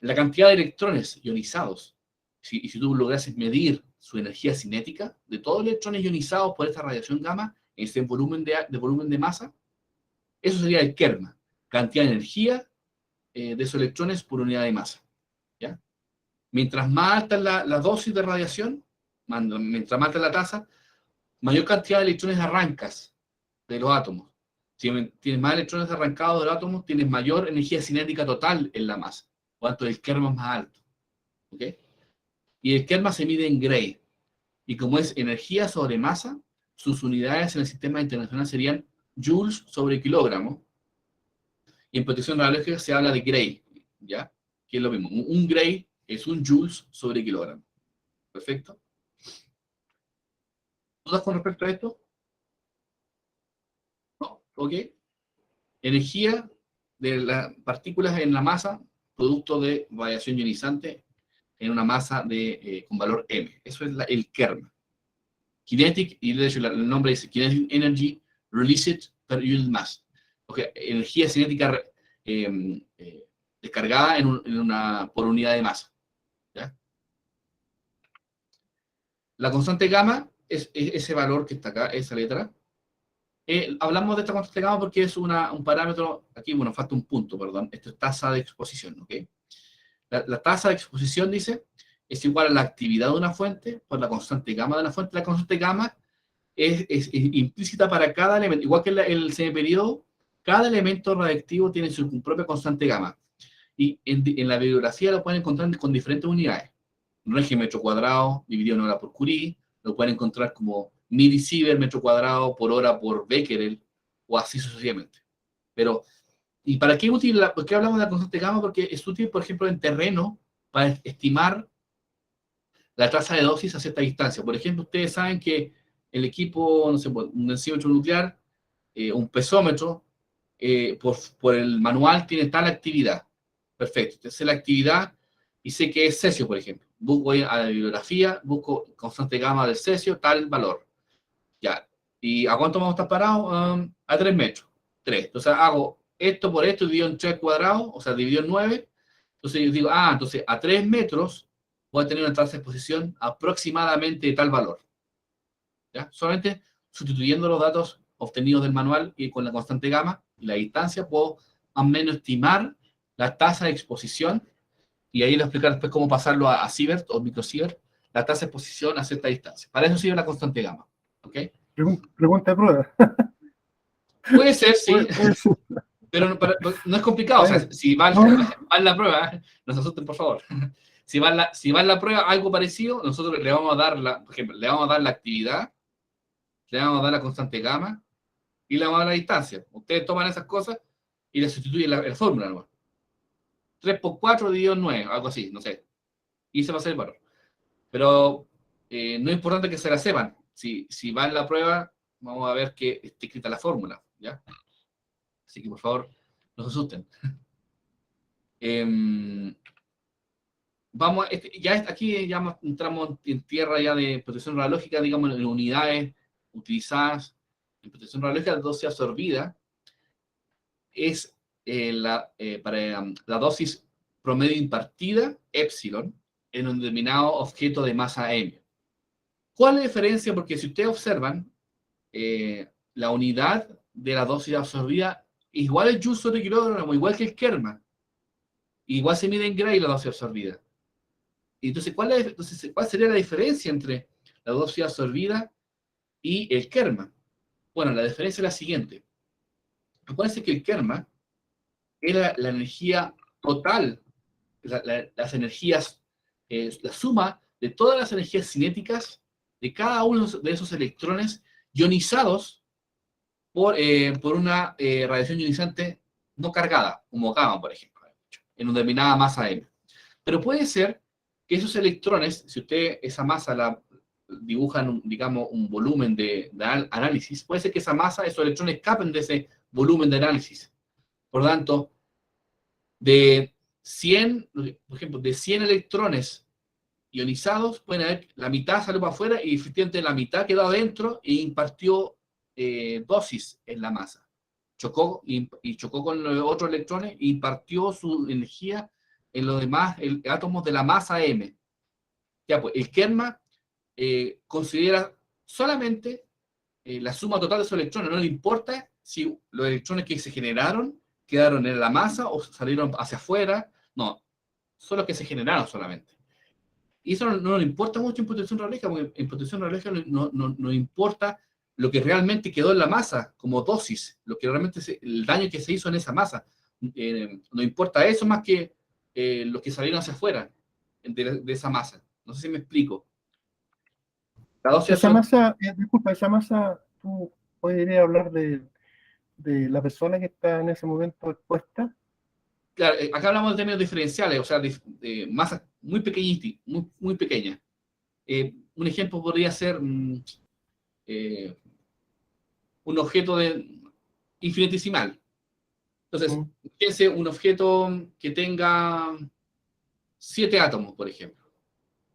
la cantidad de electrones ionizados, y si tú lograses medir su energía cinética, de todos los electrones ionizados por esta radiación gamma, en ese volumen de masa, eso sería el Kerma, cantidad de energía de esos electrones por unidad de masa. ¿Ya? Mientras más alta es la dosis de radiación, mientras más alta es la tasa, mayor cantidad de electrones arrancas de los átomos. Si tienes más electrones arrancados de los átomos, tienes mayor energía cinética total en la masa, cuanto el Kerma es más alto. ¿Ok? Y el Kerma se mide en Gray. Y como es energía sobre masa, sus unidades en el sistema internacional serían joules sobre kilogramo. Y en protección radiológica se habla de Gray, ¿ya? Que es lo mismo. Un Gray es un joules sobre kilogramo. ¿Perfecto? ¿Dudas con respecto a esto? No. ¿Ok? Energía de las partículas en la masa, producto de radiación ionizante en una masa con valor M. Eso es el Kerma. Kinetic, y de hecho el nombre dice Kinetic Energy Released per Unit Mass. Okay. Energía cinética descargada por unidad de masa. ¿Ya? La constante gamma es ese valor que está acá, esa letra. Hablamos de esta constante gamma porque es un parámetro, aquí, bueno, falta un punto, perdón, esto es tasa de exposición, ¿ok? La tasa de exposición, dice, es igual a la actividad de una fuente por la constante gamma de la fuente. La constante gamma es implícita para cada elemento, igual que el semiperiodo, cada elemento radiactivo tiene su propia constante gamma. Y en la bibliografía lo pueden encontrar con diferentes unidades. Regen metro cuadrado dividido en hora por Curie, lo pueden encontrar como milisievert metro cuadrado por hora por Becquerel, o así sucesivamente. Pero, ¿y para qué es útil? ¿Por qué hablamos de la constante gamma? Porque es útil, por ejemplo, en terreno, para estimar la tasa de dosis a cierta distancia. Por ejemplo, ustedes saben que el equipo, no sé, un densímetro nuclear, un pesómetro, por el manual tiene tal actividad. Perfecto. Entonces, la actividad, y sé que es cesio, por ejemplo. Voy a la bibliografía, busco constante gamma del cesio, tal valor. Ya. ¿Y a cuánto vamos a estar parados? A 3 metros. 3. Entonces hago esto por esto, dividido en 3 cuadrados, o sea, dividido en 9. Entonces yo digo, entonces a 3 metros voy a tener una tasa de exposición aproximadamente de tal valor. ¿Ya? Solamente sustituyendo los datos obtenidos del manual y con la constante gamma y la distancia, puedo más o menos estimar la tasa de exposición, y ahí les voy a explicar después cómo pasarlo a sievert o microsievert, la tasa de exposición a cierta distancia. Para eso sirve la constante gamma. ¿Ok? Pregunta de prueba. Puede ser, sí, Puede ser. pero no es complicado. O sea, si va en la prueba, no se asusten, por favor. Si va en la prueba algo parecido, nosotros le vamos a dar, por ejemplo, le vamos a dar la actividad, le vamos a dar la constante gamma y le vamos a dar la distancia. Ustedes toman esas cosas y le sustituyen la fórmula nomás. 3 por 4 dividido en 9, algo así, no sé. Y ese va a ser el valor. Pero no es importante que se la sepan. Si va en la prueba, vamos a ver que está escrita la fórmula, ¿ya? Así que, por favor, no se asusten. Aquí ya entramos en tierra ya de protección radiológica, digamos, en unidades utilizadas en protección radiológica. La dosis absorbida es para la dosis promedio impartida, epsilon, en un determinado objeto de masa m. ¿Cuál es la diferencia? Porque si ustedes observan, la unidad de la dosis absorbida igual el Joule sobre kilogramo, igual que el Kerma. Igual se mide en Gray la dosis absorbida. Entonces, ¿cuál sería la diferencia entre la dosis absorbida y el Kerma? Bueno, la diferencia es la siguiente. Acuérdense que el Kerma era la energía total, las energías, la suma de todas las energías cinéticas de cada uno de esos electrones ionizados por una radiación ionizante no cargada, como gamma, por ejemplo, en una determinada masa M. Pero puede ser que esos electrones, si usted esa masa la dibuja en digamos, un volumen de análisis, puede ser que esa masa, esos electrones escapen de ese volumen de análisis. Por lo tanto, de 100, por ejemplo, de 100 electrones ionizados, pueden haber, la mitad salió para afuera y efectivamente la mitad quedó adentro e impartió dosis en la masa. Chocó con los otros electrones e impartió su energía en los demás átomos de la masa M. Ya, pues, el Kerma considera solamente la suma total de esos electrones. No le importa si los electrones que se generaron quedaron en la masa o salieron hacia afuera. No, son los que se generaron solamente. Y eso no le importa mucho en protección radiológica, porque en protección radiológica no importa lo que realmente quedó en la masa como dosis, lo que realmente el daño que se hizo en esa masa. No importa eso más que los que salieron hacia afuera de esa masa. No sé si me explico. La dosis Esa masa, disculpa, esa masa, tú podrías hablar de la persona que está en ese momento expuesta. Claro, acá hablamos de términos diferenciales, o sea, de masas muy pequeñitas, muy pequeñas. Un ejemplo podría ser un objeto infinitesimal. Entonces, fíjense un objeto que tenga 7 átomos, por ejemplo.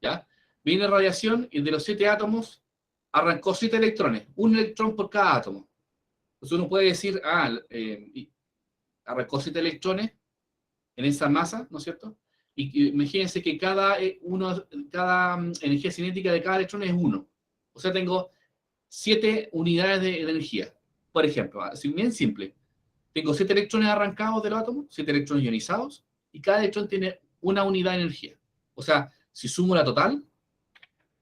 ¿Ya? Viene radiación y de los 7 átomos arrancó 7 electrones, un electrón por cada átomo. Entonces uno puede decir, arrancó 7 electrones en esa masa, ¿no es cierto? Y imagínense que cada energía cinética de cada electrón es 1. O sea, tengo 7 unidades de energía. Por ejemplo, así bien simple. Tengo 7 electrones arrancados del átomo, 7 electrones ionizados, y cada electrón tiene una unidad de energía. O sea, si sumo la total,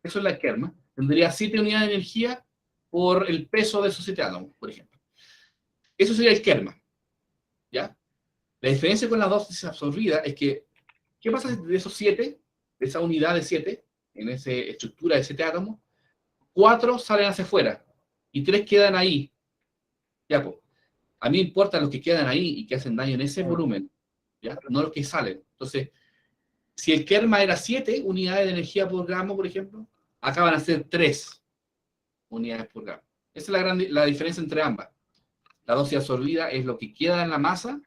eso es la kerma, tendría 7 unidades de energía por el peso de esos 7 átomos, por ejemplo. Eso sería el kerma, ¿ya? La diferencia con la dosis absorbida es que, ¿qué pasa si de esos 7, de esa unidad de 7, en esa estructura de 7 átomos, 4 salen hacia afuera y 3 quedan ahí? Ya, pues, a mí me importan los que quedan ahí y que hacen daño en ese volumen, ¿ya? No los que salen. Entonces, si el kerma era 7 unidades de energía por gramo, por ejemplo, acá van a ser 3 unidades por gramo. Esa es la diferencia entre ambas. La dosis absorbida es lo que queda en la masa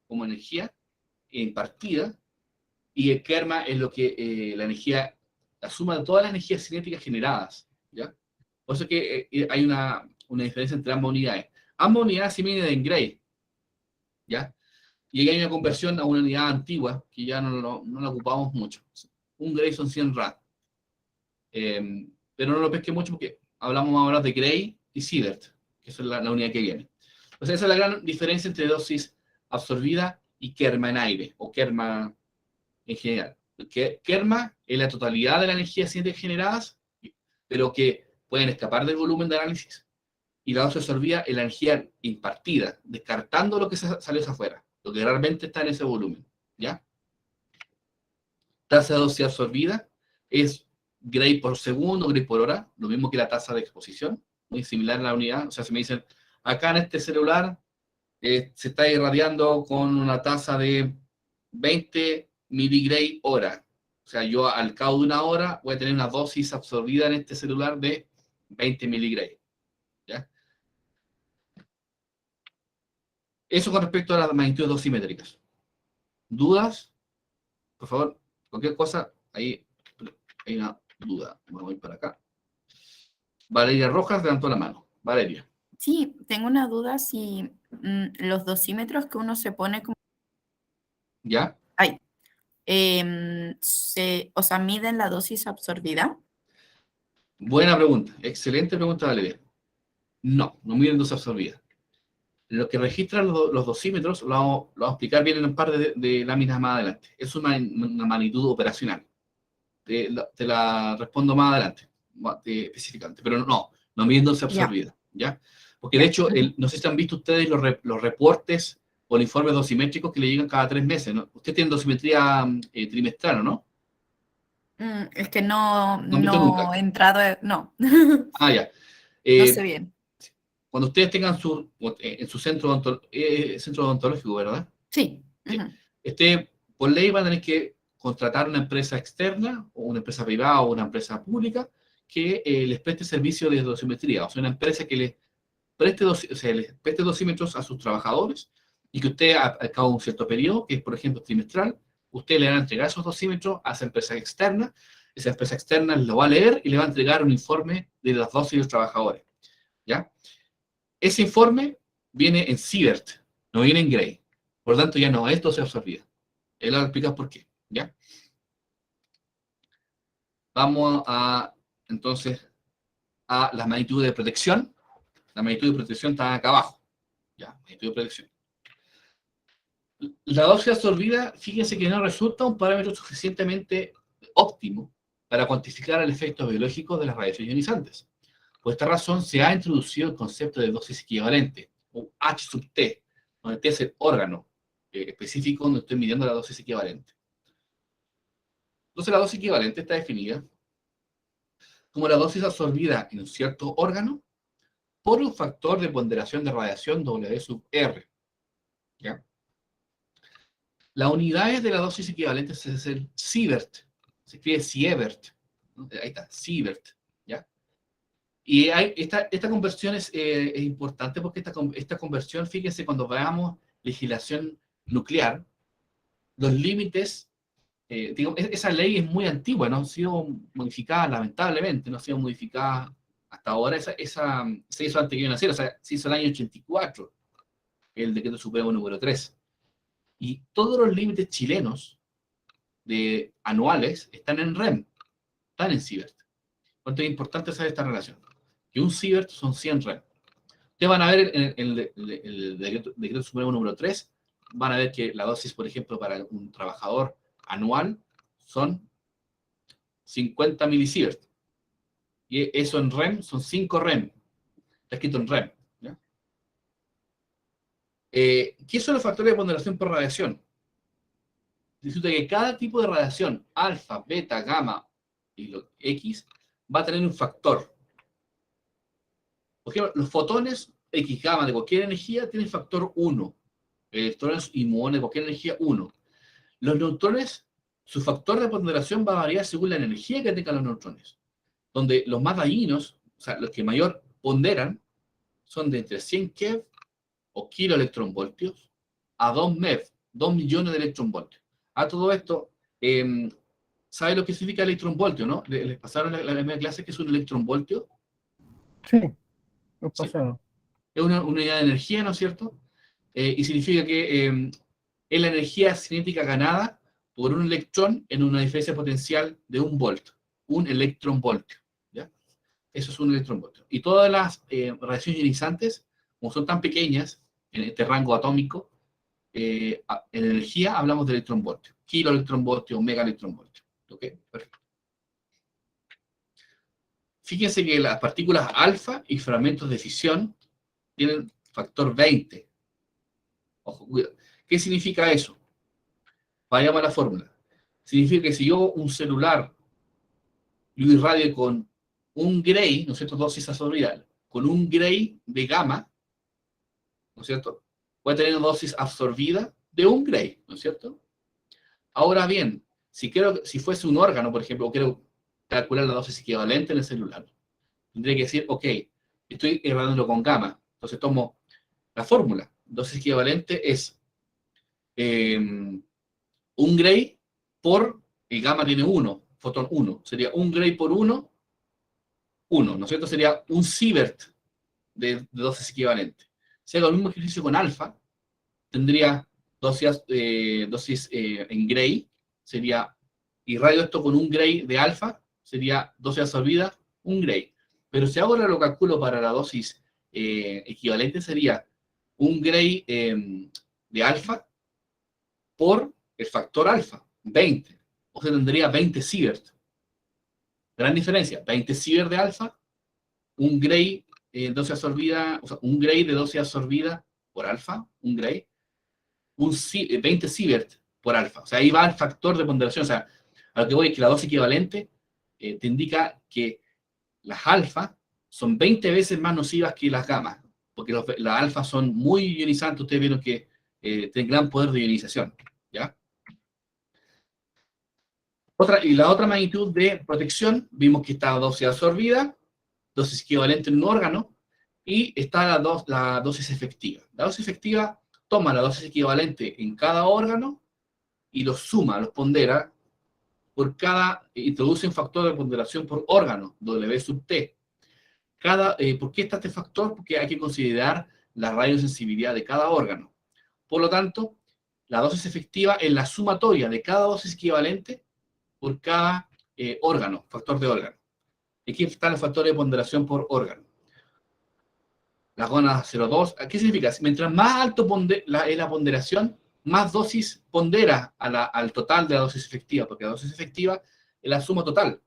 como energía impartida, y el kerma es lo que la energía, la suma de todas las energías cinéticas generadas, ¿ya? Por eso que hay una diferencia entre ambas unidades. Ambas unidades se miden en Gray, ¿ya? Y hay una conversión a una unidad antigua que ya no la ocupamos mucho. Un Gray son 100 rad. Pero no lo pesqué mucho porque hablamos ahora de Gray y Sievert, que es la unidad que viene. O sea, esa es la gran diferencia entre dosis absorbida y kerma en aire, o kerma en general. Kerma es la totalidad de la energía cinética generadas, pero que pueden escapar del volumen de análisis. Y la dosis absorbida es la energía impartida, descartando lo que salió hacia afuera, lo que realmente está en ese volumen, ¿ya? Tasa de dosis absorbida es Gray por segundo, Gray por hora, lo mismo que la tasa de exposición, muy similar a la unidad. O sea, si me dicen, acá en este celular se está irradiando con una tasa de 20 miligray hora. O sea, yo al cabo de una hora voy a tener una dosis absorbida en este celular de 20 miligray, ¿ya? Eso con respecto a las magnitudes dosimétricas. ¿Dudas? Por favor, cualquier cosa, ahí hay una duda. Me voy para acá. Valeria Rojas levantó la mano. Valeria. Sí, tengo una duda si los dosímetros que uno se pone como... ¿Ya? Ay, o sea, miden la dosis absorbida. Buena pregunta. Excelente pregunta, Valeria. No miden dosis absorbida. Lo que registran los dosímetros lo vamos a explicar bien en un par de láminas más adelante. Es una magnitud operacional. Te la respondo más adelante, específicamente. Pero no miden dosis absorbida, ¿ya? Porque de hecho, no sé si han visto ustedes los reportes o los informes dosimétricos que le llegan cada 3 meses, ¿no? Usted tiene dosimetría trimestral, ¿no? Es que no nunca. he entrado, no. Ah, ya. No sé bien. Cuando ustedes tengan en su centro odontológico, ¿verdad? Sí. Sí. Por ley van a tener que contratar una empresa externa, o una empresa privada, o una empresa pública, que les preste servicio de dosimetría. O sea, una empresa que les preste dosímetros a sus trabajadores, y que usted, al cabo de un cierto periodo, que es por ejemplo trimestral, usted le va a entregar esos dosímetros a esa empresa externa lo va a leer y le va a entregar un informe de las dosis de los trabajadores, ¿ya? Ese informe viene en Sievert, no viene en Gray, por lo tanto ya no es dosis absorbida. Él va a explicar por qué, ¿ya? Vamos entonces a las magnitudes de protección. La magnitud de protección está acá abajo. Ya, magnitud de protección. La dosis absorbida, fíjense que no resulta un parámetro suficientemente óptimo para cuantificar el efecto biológico de las radiaciones ionizantes. Por esta razón se ha introducido el concepto de dosis equivalente, o H sub T, donde T es el órgano específico donde estoy midiendo la dosis equivalente. Entonces la dosis equivalente está definida como la dosis absorbida en un cierto órgano por un factor de ponderación de radiación W sub R, ¿ya? Las unidades de la dosis equivalente es el Sievert, se escribe Sievert, ¿no? Ahí está, Sievert, ¿ya? Y esta conversión es importante porque esta conversión, fíjense, cuando veamos legislación nuclear, los límites, esa ley es muy antigua, no ha sido modificada, lamentablemente, no ha sido modificada hasta ahora, se hizo antes que yo naciera, o sea, se hizo el año 84, el decreto supremo número 3. Y todos los límites chilenos anuales están en REM, están en sievert. Por es importante saber esta relación. Que un sievert son 100 REM. Ustedes van a ver en el decreto supremo número 3, van a ver que la dosis, por ejemplo, para un trabajador anual son 50 milisievert. Y eso en REM son 5 REM. Está escrito en REM. ¿Ya? ¿Qué son los factores de ponderación por radiación? Resulta que cada tipo de radiación, alfa, beta, gamma y X, va a tener un factor. Por ejemplo, los fotones X, gamma de cualquier energía tienen factor 1. Electrones y muones de cualquier energía 1. Los neutrones, su factor de ponderación va a variar según la energía que tengan los neutrones. Donde los más dañinos, o sea, los que mayor ponderan, son de entre 100 keV o kiloelectronvoltios a 2 MeV, 2 millones de electronvoltios. A todo esto, ¿sabe lo que significa electronvoltio, no? ¿Les pasaron la primera clase que es un electronvoltio? Sí, lo pasaron. Es una unidad de energía, ¿no es cierto? Y significa que es la energía cinética ganada por un electrón en una diferencia potencial de 1 volt. Un electronvoltio. ¿Ya? Eso es un electronvoltio. Y todas las radiaciones ionizantes, como son tan pequeñas, en este rango atómico, en energía hablamos de electronvoltio. Kiloelectronvoltio, megaelectronvoltio. ¿Ok? Perfecto. Fíjense que las partículas alfa y fragmentos de fisión tienen factor 20. Ojo, cuidado. ¿Qué significa eso? Vayamos a la fórmula. Significa que si yo un celular lo irradie con un gray, ¿no es cierto?, dosis absorbida, con un gray de gamma, ¿no es cierto?, puede tener una dosis absorbida de un gray, ¿no es cierto? Ahora bien, si fuese un órgano, por ejemplo, o quiero calcular la dosis equivalente en el celular, tendría que decir, ok, estoy irradiándolo con gamma, entonces tomo la fórmula. Dosis equivalente es un gray por, el gamma tiene 1, fotón 1, sería un gray por 1, ¿no es cierto? Sería un sievert de dosis equivalente. Si hago el mismo ejercicio con alfa, tendría dosis en gray, sería, irradio esto con un gray de alfa, sería dosis absorbida, un gray. Pero si ahora lo calculo para la dosis equivalente, sería un gray de alfa por el factor alfa, 20. O sea, tendría 20 sievert. Gran diferencia, 20 sievert de alfa, un gray dosis absorbida, o sea, un gray de dosis absorbida por alfa, un gray, 20 sievert por alfa. O sea, ahí va el factor de ponderación. O sea, a lo que voy es que la dosis equivalente te indica que las alfa son 20 veces más nocivas que las gamas, porque las alfas son muy ionizantes. Ustedes vieron que tienen gran poder de ionización, ¿ya? Y la otra magnitud de protección, vimos que está la dosis absorbida, dosis equivalente en un órgano, y está la dosis efectiva. La dosis efectiva toma la dosis equivalente en cada órgano y los suma, los pondera, introduce un factor de ponderación por órgano, W sub T. ¿Por qué está este factor? Porque hay que considerar la radiosensibilidad de cada órgano. Por lo tanto, la dosis efectiva es la sumatoria de cada dosis equivalente por cada órgano, factor de órgano. Aquí están los factores de ponderación por órgano. La gónadas 0,2, ¿qué significa? Mientras más alto es la ponderación, más dosis pondera al total de la dosis efectiva, porque la dosis efectiva es la suma total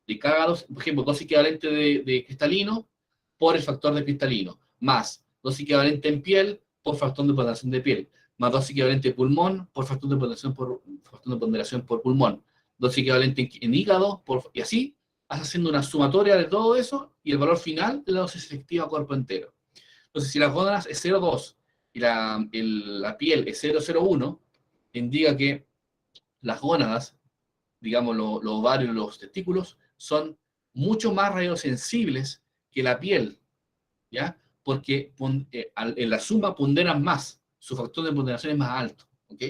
de cada dosis, por ejemplo, dosis equivalente de cristalino por el factor de cristalino, más dosis equivalente en piel por factor de ponderación de piel, más dosis equivalente de pulmón por factor de ponderación por pulmón, dosis equivalente en hígado, y así vas haciendo una sumatoria de todo eso y el valor final de la dosis efectiva a cuerpo entero. Entonces, si las gónadas es 0,2 y la piel es 0,01, indica que las gónadas, digamos los ovarios y los testículos, son mucho más radiosensibles que la piel, ¿ya? Porque en la suma ponderan más, su factor de ponderación es más alto, ¿ok?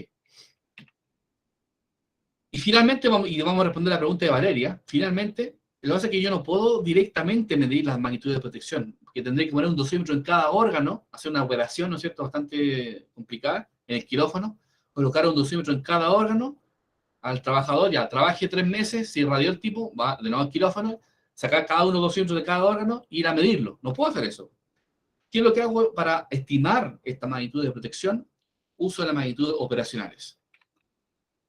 Y finalmente, vamos a responder la pregunta de Valeria, finalmente, lo que pasa es que yo no puedo directamente medir las magnitudes de protección, porque tendré que poner un dosímetro en cada órgano, hacer una operación, ¿no es cierto?, bastante complicada, en el quirófano, colocar un dosímetro en cada órgano, al trabajador, ya, trabaje 3 meses, se irradió el tipo, va de nuevo al quirófano, sacar cada uno 200 de cada órgano e ir a medirlo. No puedo hacer eso. ¿Qué es lo que hago para estimar esta magnitud de protección? Uso las magnitudes operacionales.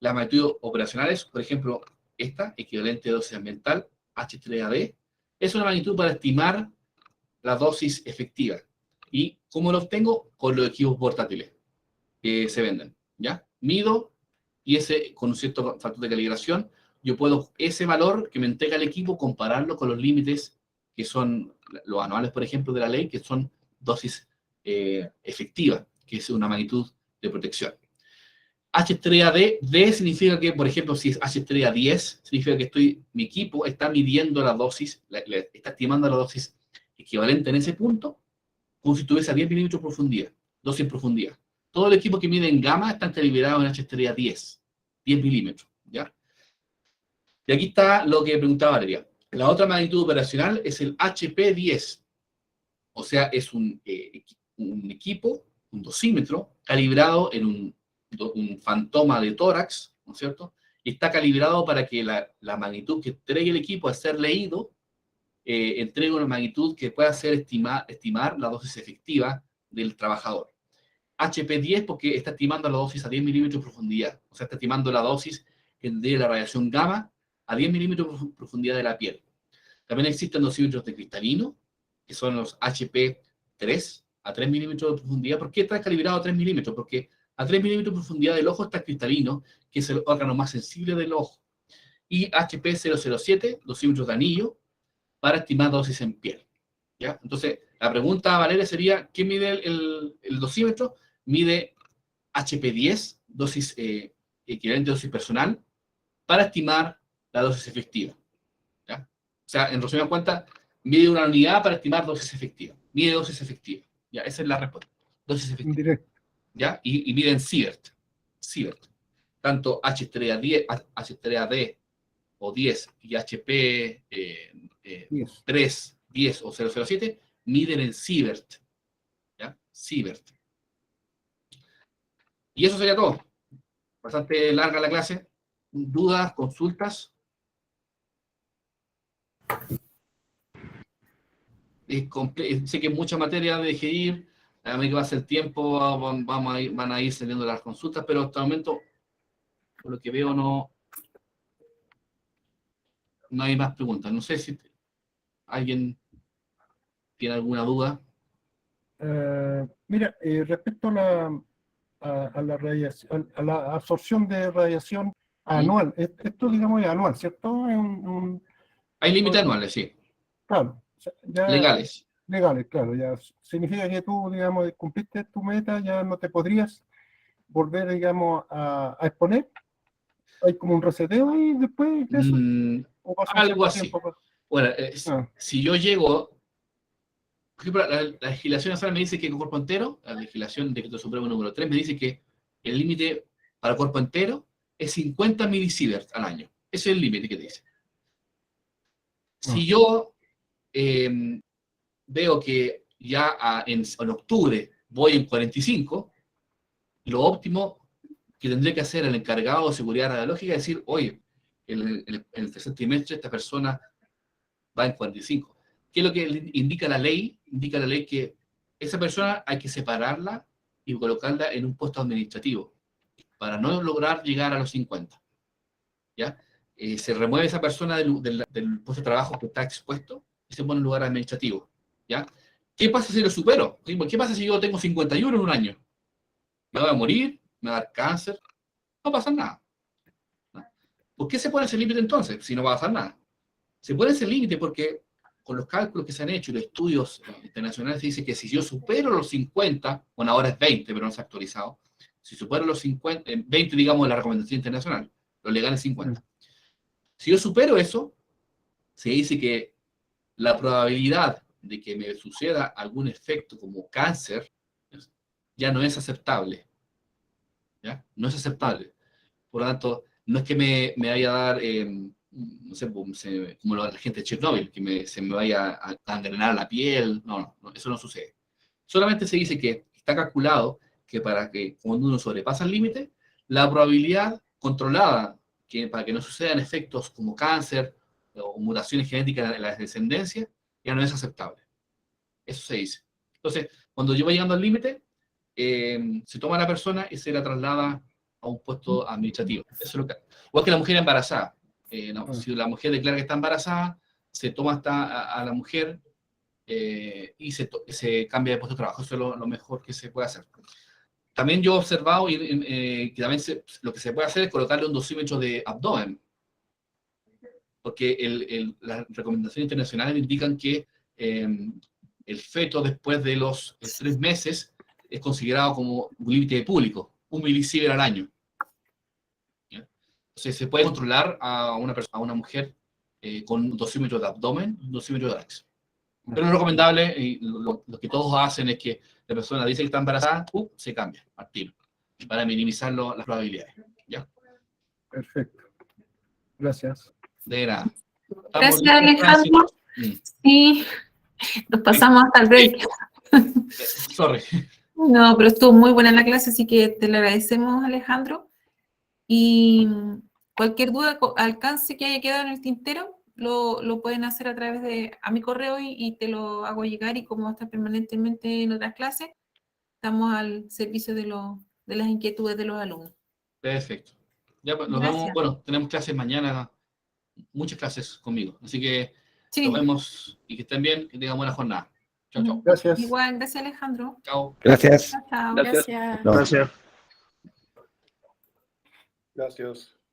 Las magnitudes operacionales, por ejemplo, esta, equivalente de dosis ambiental, H3AD, es una magnitud para estimar la dosis efectiva. ¿Y cómo lo obtengo? Con los equipos portátiles que se venden, ¿ya? Mido y con un cierto factor de calibración, yo puedo ese valor que me entrega el equipo compararlo con los límites que son los anuales, por ejemplo, de la ley, que son dosis efectiva, que es una magnitud de protección. H3AD, D significa que, por ejemplo, si es H3A10, significa que mi equipo está midiendo la dosis, está estimando la dosis equivalente en ese punto, como si estuviese a 10 milímetros de profundidad, dosis en profundidad. Todo el equipo que mide en gamma está calibrado en H3A10, 10 milímetros, ¿ya? Y aquí está lo que preguntaba Valeria. La otra magnitud operacional es el HP10, o sea, es un equipo, un dosímetro, calibrado en un fantoma de tórax, ¿no es cierto? Y está calibrado para que la magnitud que entregue el equipo al ser leído entregue una magnitud que pueda hacer estimar la dosis efectiva del trabajador. HP10 porque está estimando la dosis a 10 milímetros de profundidad, o sea, está estimando la dosis de la radiación gamma a 10 milímetros de profundidad de la piel. También existen dosímetros de cristalino, que son los HP3, a 3 milímetros de profundidad. ¿Por qué está calibrado a 3 milímetros? Porque a 3 milímetros de profundidad del ojo está el cristalino, que es el órgano más sensible del ojo. Y HP007, dosímetros de anillo, para estimar dosis en piel, ¿ya? Entonces, la pregunta, Valeria, sería, ¿qué mide el dosímetro? Mide HP10, dosis equivalente a dosis personal, para estimar la dosis efectiva, ¿ya? O sea, en resumidas cuentas, mide una unidad para estimar dosis efectiva. Mide dosis efectiva, ¿ya? Esa es la respuesta. Dosis efectiva. Indirecto. ¿Ya? Y mide en Sievert. Tanto H3A10, H3AD o 10 y HP 3, 10 o 007 miden en Sievert. ¿Ya? Sievert. Y eso sería todo. Bastante larga la clase. ¿Dudas, consultas? Sé que mucha materia de ir. A mí que va a ser tiempo, van a ir saliendo las consultas, pero hasta el momento, por lo que veo, no hay más preguntas. No sé si alguien tiene alguna duda. Mira, respecto a la radiación, a la absorción de radiación anual, esto digamos es anual, ¿cierto? Hay límites anuales, sí. Claro, ya, Legales. legales, claro, ya significa que tú, digamos, cumpliste tu meta, ya no te podrías volver, digamos, a exponer. Hay como un reseteo ahí después de eso. ¿O pasa un Algo cierto así. tiempo? Bueno, si yo llego, por ejemplo, la legislación nacional me dice que con cuerpo entero, la legislación de Decreto Supremo número 3 me dice que el límite para cuerpo entero es 50 milisieverts al año. Ese es el límite que te dice. Si yo veo que ya en octubre voy en 45, lo óptimo que tendría que hacer el encargado de seguridad radiológica es decir, oye, en el tercer trimestre esta persona va en 45. ¿Qué es lo que indica la ley? Indica la ley que esa persona hay que separarla y colocarla en un puesto administrativo para no lograr llegar a los 50. ¿Ya? Se remueve esa persona del puesto de trabajo que está expuesto y se pone en lugar administrativo. ¿Ya? ¿Qué pasa si lo supero? ¿Qué pasa si yo tengo 51 en un año? ¿Me voy a morir? ¿Me va a dar cáncer? No va a pasar nada. ¿Por qué se pone ese límite entonces si no va a pasar nada? Se pone ese límite porque con los cálculos que se han hecho y los estudios internacionales se dice que si yo supero los 50, bueno, ahora es 20, pero no se ha actualizado, si supero los 50, 20 digamos la recomendación internacional, lo legal es 50. Si yo supero eso, se dice que la probabilidad de que me suceda algún efecto como cáncer ya no es aceptable. ¿Ya? No es aceptable. Por lo tanto, no es que me vaya a dar, no sé, como la gente de Chernobyl, que se me vaya a gangrenar la piel. No, eso no sucede. Solamente se dice que está calculado que para que cuando uno sobrepasa el límite, la probabilidad controlada que para que no sucedan efectos como cáncer o mutaciones genéticas en la descendencia, ya no es aceptable. Eso se dice. Entonces, cuando yo voy llegando al límite, se toma a la persona y se la traslada a un puesto administrativo. Eso es lo que, igual que la mujer embarazada. Si la mujer declara que está embarazada, se toma a la mujer y se cambia de puesto de trabajo. Eso es lo mejor que se puede hacer. También yo he observado que también lo que se puede hacer es colocarle un dosímetro de abdomen, porque las recomendaciones internacionales indican que el feto después de los 3 meses es considerado como un límite público, 1 milisievert al año. ¿Ya? Entonces se puede controlar a una mujer con un dosímetro de abdomen y un dosímetro de tórax. Pero lo recomendable, y lo que todos hacen es que la persona dice que está embarazada, se cambia al tiro, para minimizar las probabilidades. ¿Ya? Perfecto. Gracias. De nada. Gracias, Alejandro. Sí, nos pasamos hasta el break. Sorry. No, pero estuvo muy buena la clase, así que te lo agradecemos, Alejandro. Y cualquier duda, alcance que haya quedado en el tintero, lo pueden hacer a través a mi correo y te lo hago llegar, y como está permanentemente en otras clases, estamos al servicio de las inquietudes de los alumnos. Perfecto. Ya nos vemos. Bueno, tenemos clases mañana, muchas clases conmigo, así que Sí. nos vemos y que estén bien, que tengan buena jornada. Chao, chao. Gracias. Igual, gracias, Alejandro. Chao. Gracias. Chao, chao. Gracias. Gracias. Gracias.